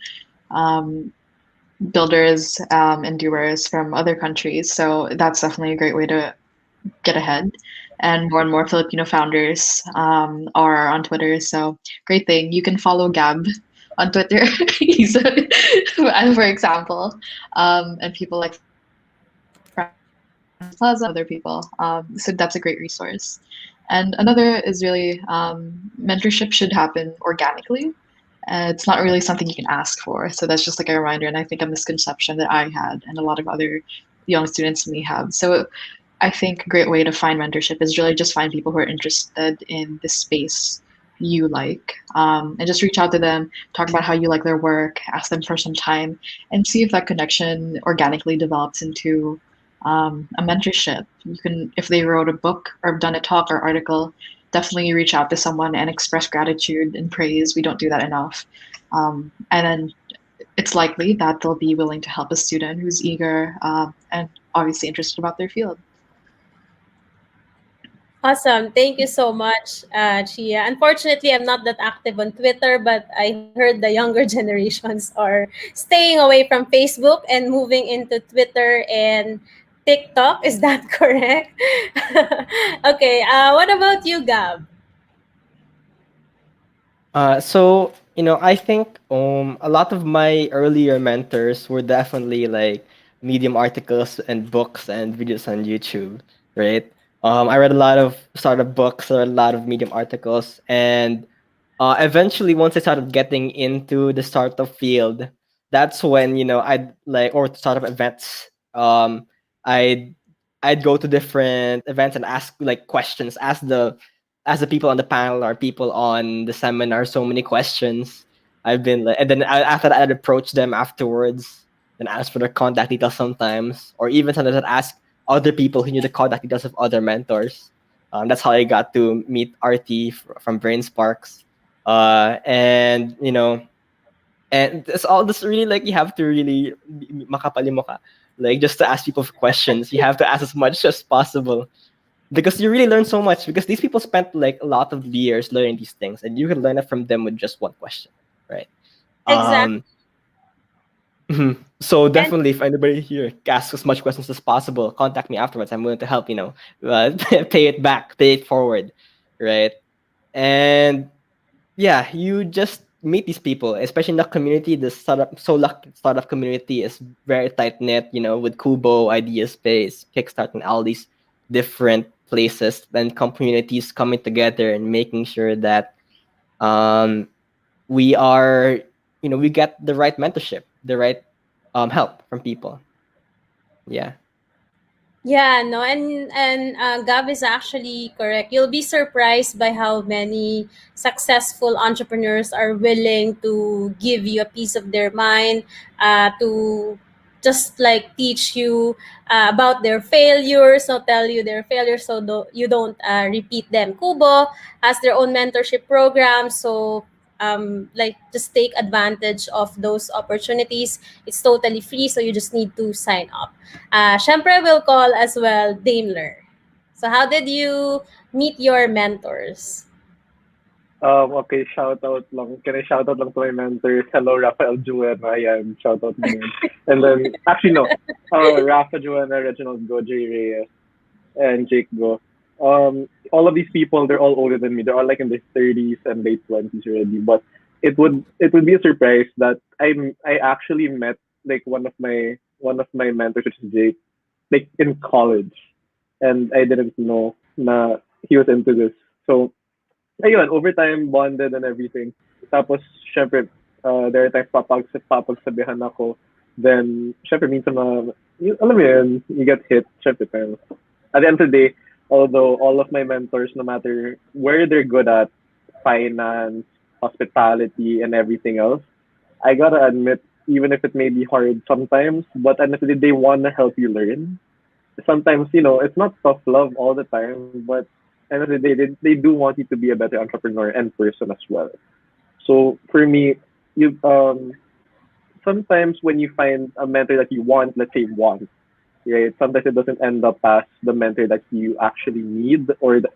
um, builders and doers from other countries. So that's definitely a great way to get ahead. And more Filipino founders are on Twitter. So great thing. You can follow Gab on Twitter. He's for example, and people like Plaza, other people. So that's a great resource. And another is really mentorship should happen organically. It's not really something you can ask for. So that's just like a reminder, and I think a misconception that I had and a lot of other young students may have. So I think a great way to find mentorship is really just find people who are interested in the space you like, and just reach out to them, talk about how you like their work, ask them for some time, and see if that connection organically develops into a mentorship. You can, if they wrote a book or done a talk or article, definitely reach out to someone and express gratitude and praise. We don't do that enough. And then it's likely that they'll be willing to help a student who's eager and obviously interested about their field. Awesome. Thank you so much, Chia. Unfortunately, I'm not that active on Twitter, but I heard the younger generations are staying away from Facebook and moving into Twitter and TikTok. Is that correct? Okay. What about you, Gab? So I think a lot of my earlier mentors were definitely like Medium articles and books and videos on YouTube, right? I read a lot of startup books, I read a lot of Medium articles, and eventually once I started getting into the startup field, that's when I'd like or startup events. I'd I'd go to different events and ask like questions, ask the people on the panel or people on the seminar so many questions. I've been like, and then after that, I'd approach them afterwards and ask for their contact details sometimes, or even sometimes I'd ask other people who knew the contact details of other mentors. That's how I got to meet RT from Brain Sparks. And and it's all this really like you have to really makapalimuka, like just to ask people for questions. You have to ask as much as possible because you really learn so much because these people spent like a lot of years learning these things and you can learn it from them with just one question, right? Exactly. um so And definitely if anybody here asks as much questions as possible, contact me afterwards. I'm willing to help, pay it back, pay it forward, right? And yeah, you just meet these people, especially in the community. The startup community is very tight knit. With Kubo, Idea Space, Kickstart, and all these different places and communities coming together and making sure that um, we are, we get the right mentorship, the right help from people. Yeah. yeah, no, and Gab is actually correct. You'll be surprised by how many successful entrepreneurs are willing to give you a piece of their mind, to just like teach you about their failures, not tell you their failures, so you don't repeat them. Kubo has their own mentorship program, so like just take advantage of those opportunities. It's totally free, so you just need to sign up. Syempre, we'll call as well Daimler. So how did you meet your mentors? Okay, shout out lang. Can I shout out lang to my mentors? Hello, Rafael Juena. Ayan, shout out mo yun. And then, actually, no. Rafa Juena, Reginald Go, Jay Reyes, and Jake Go. All of these people, they're all older than me. They're all like in their 30s and late 20s already. But it would be a surprise that I actually met like one of my mentors, which is Jake, like in college, and I didn't know na he was into this. So ayun, overtime, bonded and everything. Tapos, syempre, there are times papagsabihan ako. Then, syempre, minsan alam mo yun, you get hit, syempre, pero at the end of the day, although all of my mentors, no matter where they're good at, finance, hospitality, and everything else, I gotta admit, even if it may be hard sometimes, but at the end of the day, they wanna help you learn. Sometimes, it's not tough love all the time, but at the end of the day, they do want you to be a better entrepreneur and person as well. So for me, you sometimes when you find a mentor that you want, let's say want, right? Sometimes it doesn't end up as the mentor that you actually need, or it's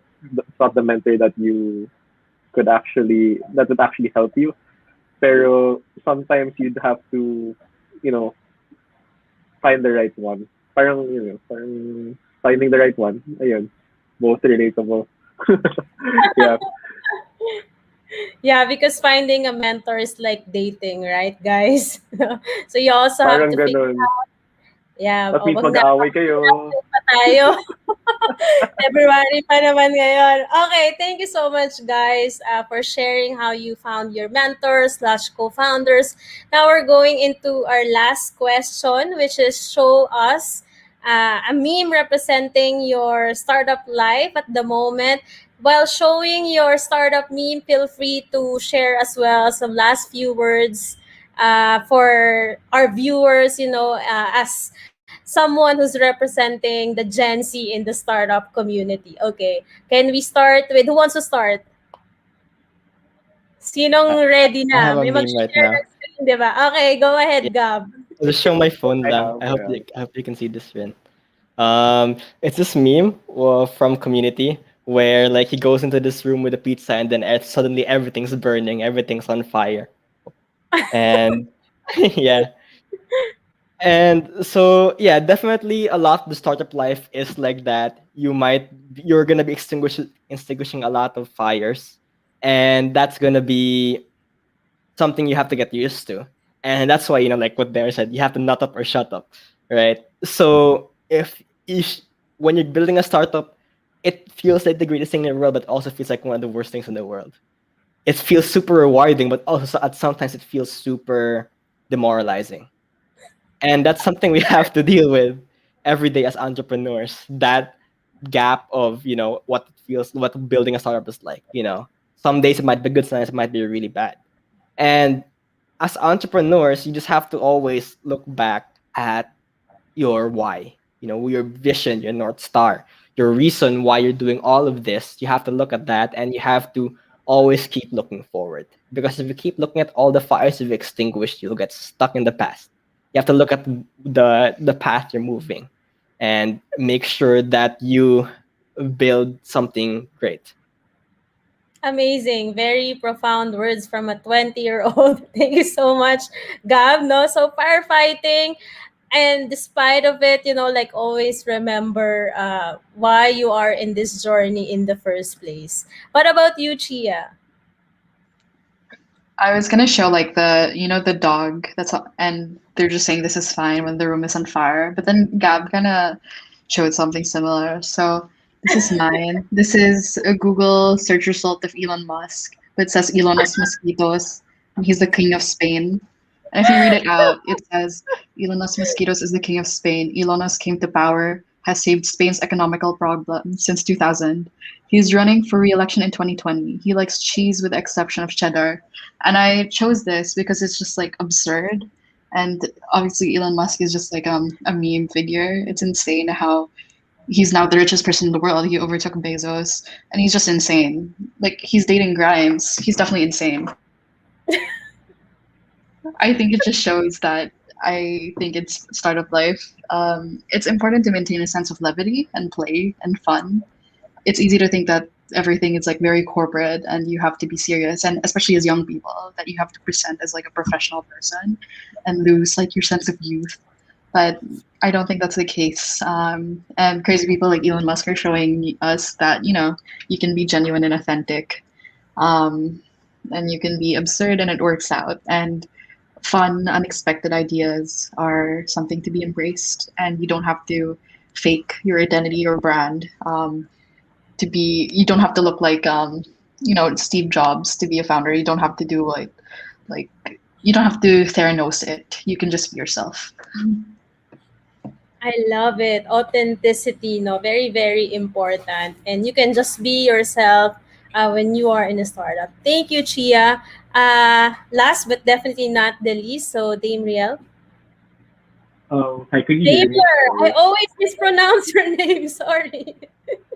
not the mentor that you that would actually help you. Pero sometimes you'd have to, you know, find the right one. Parang finding the right one. Ayun, both relatable. Yeah, Yeah, because finding a mentor is like dating, right, guys? So you also have parang to figure, ganun. yeah, At oh, least wag na, mag-aaway kayo. pa tayo. February pa naman ngayon. Okay, thank you so much, guys, for sharing how you found your mentors slash co-founders. Now we're going into our last question, which is show us a meme representing your startup life at the moment. While showing your startup meme, feel free to share as well some last few words for our viewers, as someone who's representing the Gen Z in the startup community. Okay, can we start with who wants to start? I, Sinong ready I have na? a May meme right mag-share now. ng screen, di ba? Okay, go Yeah. ahead, Gab. I'll just show my phone I lang. have, I have. I hope you can see this one. It's this meme from Community where like he goes into this room with a pizza and then suddenly everything's burning, everything's on fire, and yeah, and so yeah, definitely a lot of the startup life is like that. You're gonna be extinguishing a lot of fires, and that's gonna be something you have to get used to. And that's why, like what Darren said, you have to nut up or shut up, right? So if when you're building a startup, it feels like the greatest thing in the world, but also feels like one of the worst things in the world. It feels super rewarding, but also at sometimes it feels super demoralizing. And that's something we have to deal with every day as entrepreneurs. That gap of, what building a startup is like. Some days it might be good, some days it might be really bad. And as entrepreneurs, you just have to always look back at your why, your vision, your North Star, your reason why you're doing all of this. You have to look at that and you have to always keep looking forward. Because if you keep looking at all the fires you've extinguished, you'll get stuck in the past. You have to look at the path you're moving and make sure that you build something great. Amazing. Very profound words from a 20-year-old. Thank you so much, Gab. No, so firefighting, and despite of it, like always remember why you are in this journey in the first place. What about you, Chia? I was gonna show like the dog and they're just saying this is fine when the room is on fire. But then Gab kind of showed something similar. So this is mine. This is a Google search result of Elon Musk, but it says Elonos mosquitos, and he's the king of Spain. And if you read it out, it says Elonos mosquitos is the king of Spain. Elonos came to power, has saved Spain's economical problems since 2000. He's running for re-election in 2020. He likes cheese with the exception of cheddar, and I chose this because it's just like absurd. And obviously, Elon Musk is just like a meme figure. It's insane how he's now the richest person in the world. He overtook Bezos, and he's just insane. Like he's dating Grimes. He's definitely insane. I think it just shows that I think it's startup life. It's important to maintain a sense of levity and play and fun. It's easy to think that everything is like very corporate and you have to be serious, and especially as young people that you have to present as like a professional person and lose like your sense of youth. But I don't think that's the case. And crazy people like Elon Musk are showing us that you can be genuine and authentic, um, and you can be absurd and it works out. And fun, unexpected ideas are something to be embraced, and you don't have to fake your identity or brand. You don't have to look like Steve Jobs to be a founder. You don't have to do like you don't have to Theranos it. You can just be yourself. I love it. Authenticity, no, very, very important. And you can just be yourself when you are in a startup. Thank you, Chia. Last but definitely not the least, so Dame Riel. Hi, can you hear me? Damer, I always mispronounce your name. Sorry.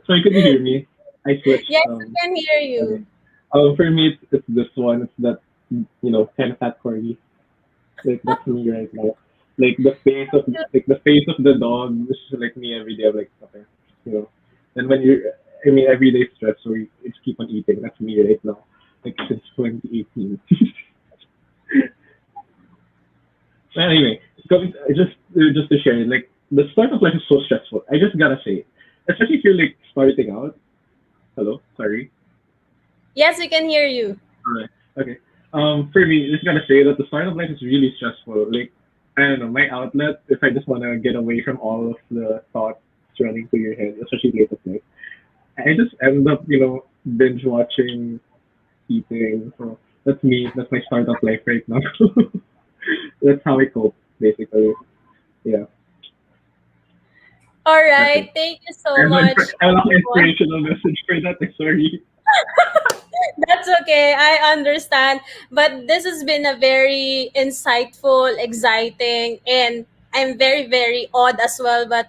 Sorry, can you hear me? I switched. Yes, I can hear Okay. you. For me, it's this one. It's that, kind of fat corgi. Like that's me right now. Like the face of the dog. This is like me every day. I'm like, okay, you know. And when everyday stress, so you just keep on eating. That's me right now. Like since 2018. But anyway, just to share, like the startup life is so stressful. I just gotta say, especially if you're like starting out. Hello, sorry. Yes, we can hear you. Alright. Okay. For me, just gotta say that the startup life is really stressful. Like, I don't know, my outlet, if I just wanna get away from all of the thoughts running through your head, especially late at night, I just end up, binge watching, eating. So that's me. That's my startup life right now. That's how I cope, basically. Yeah. All That's right. it. Thank you so much. I have an everyone. inspirational message for that. I'm sorry. That's okay. I understand. But this has been a very insightful, exciting, and I'm very, very awed as well, but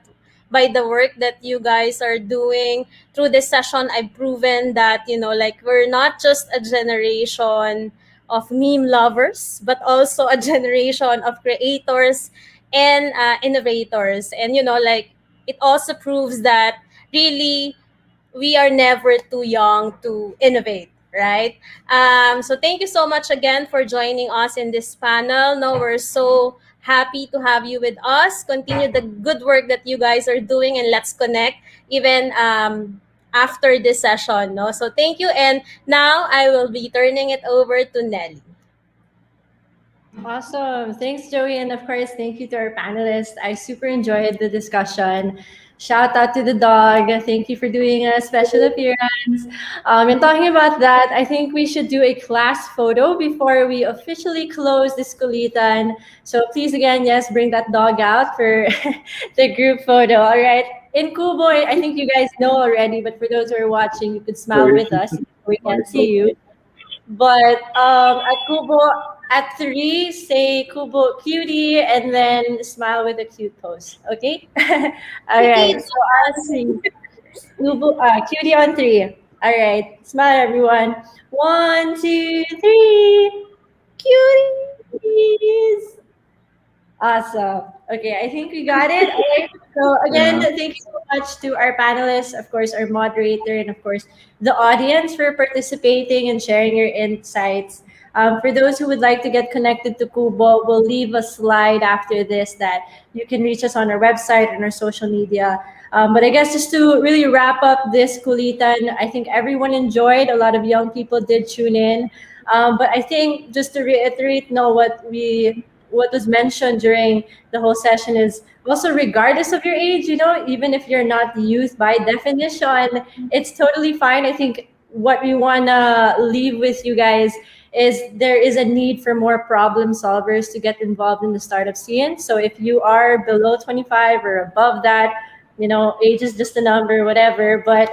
by the work that you guys are doing through this session, I've proven that, like, we're not just a generation of meme lovers, but also a generation of creators and innovators. And, like, it also proves that really we are never too young to innovate, right? So thank you so much again for joining us in this panel. No, we're so happy to have you with us. Continue the good work that you guys are doing, and let's connect even after this session. No, so thank you, and now I will be turning it over to Nelly. Awesome. Thanks, Joey. And of course, thank you to our panelists. I super enjoyed the discussion. Shout out to the dog. Thank you for doing a special appearance. And talking about that, I think we should do a class photo before we officially close this Kulitan. So please, again, yes, bring that dog out for the group photo. All right. In Kubo, I think you guys know already, but for those who are watching, you could smile with us. We can't see you. But at Kubo, at three, say Kubo cutie and then smile with a cute pose. Okay? All right. So I'll see. Kubo, cutie on three. All right. Smile, everyone. One, two, three. Cuties. Awesome. Okay, I think we got it. All right. So again, Yeah. thank you so much to our panelists, of course, our moderator, and of course the audience for participating and sharing your insights. For those who would like to get connected to Kubo, we'll leave a slide after this that you can reach us on our website and our social media. But I guess just to really wrap up this Kulitan, I think everyone enjoyed. A lot of young people did tune in. But I think just to reiterate, no, what was mentioned during the whole session is also regardless of your age, even if you're not youth by definition, it's totally fine. I think what we want to leave with you guys is there is a need for more problem solvers to get involved in the startup scene. So if you are below 25 or above that, age is just a number, whatever, but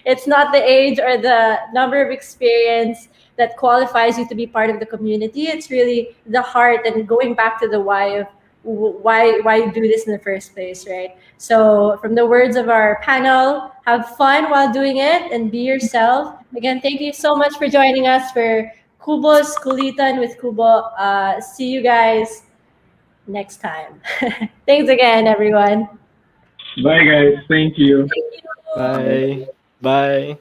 it's not the age or the number of experience that qualifies you to be part of the community. It's really the heart and going back to the why of why you do this in the first place, right? So from the words of our panel, have fun while doing it and be yourself. Again, thank you so much for joining us for Kubo's Kulitan with Kubo. See you guys next time. Thanks again, everyone. Bye, guys. Thank you. Thank you. Bye. Bye.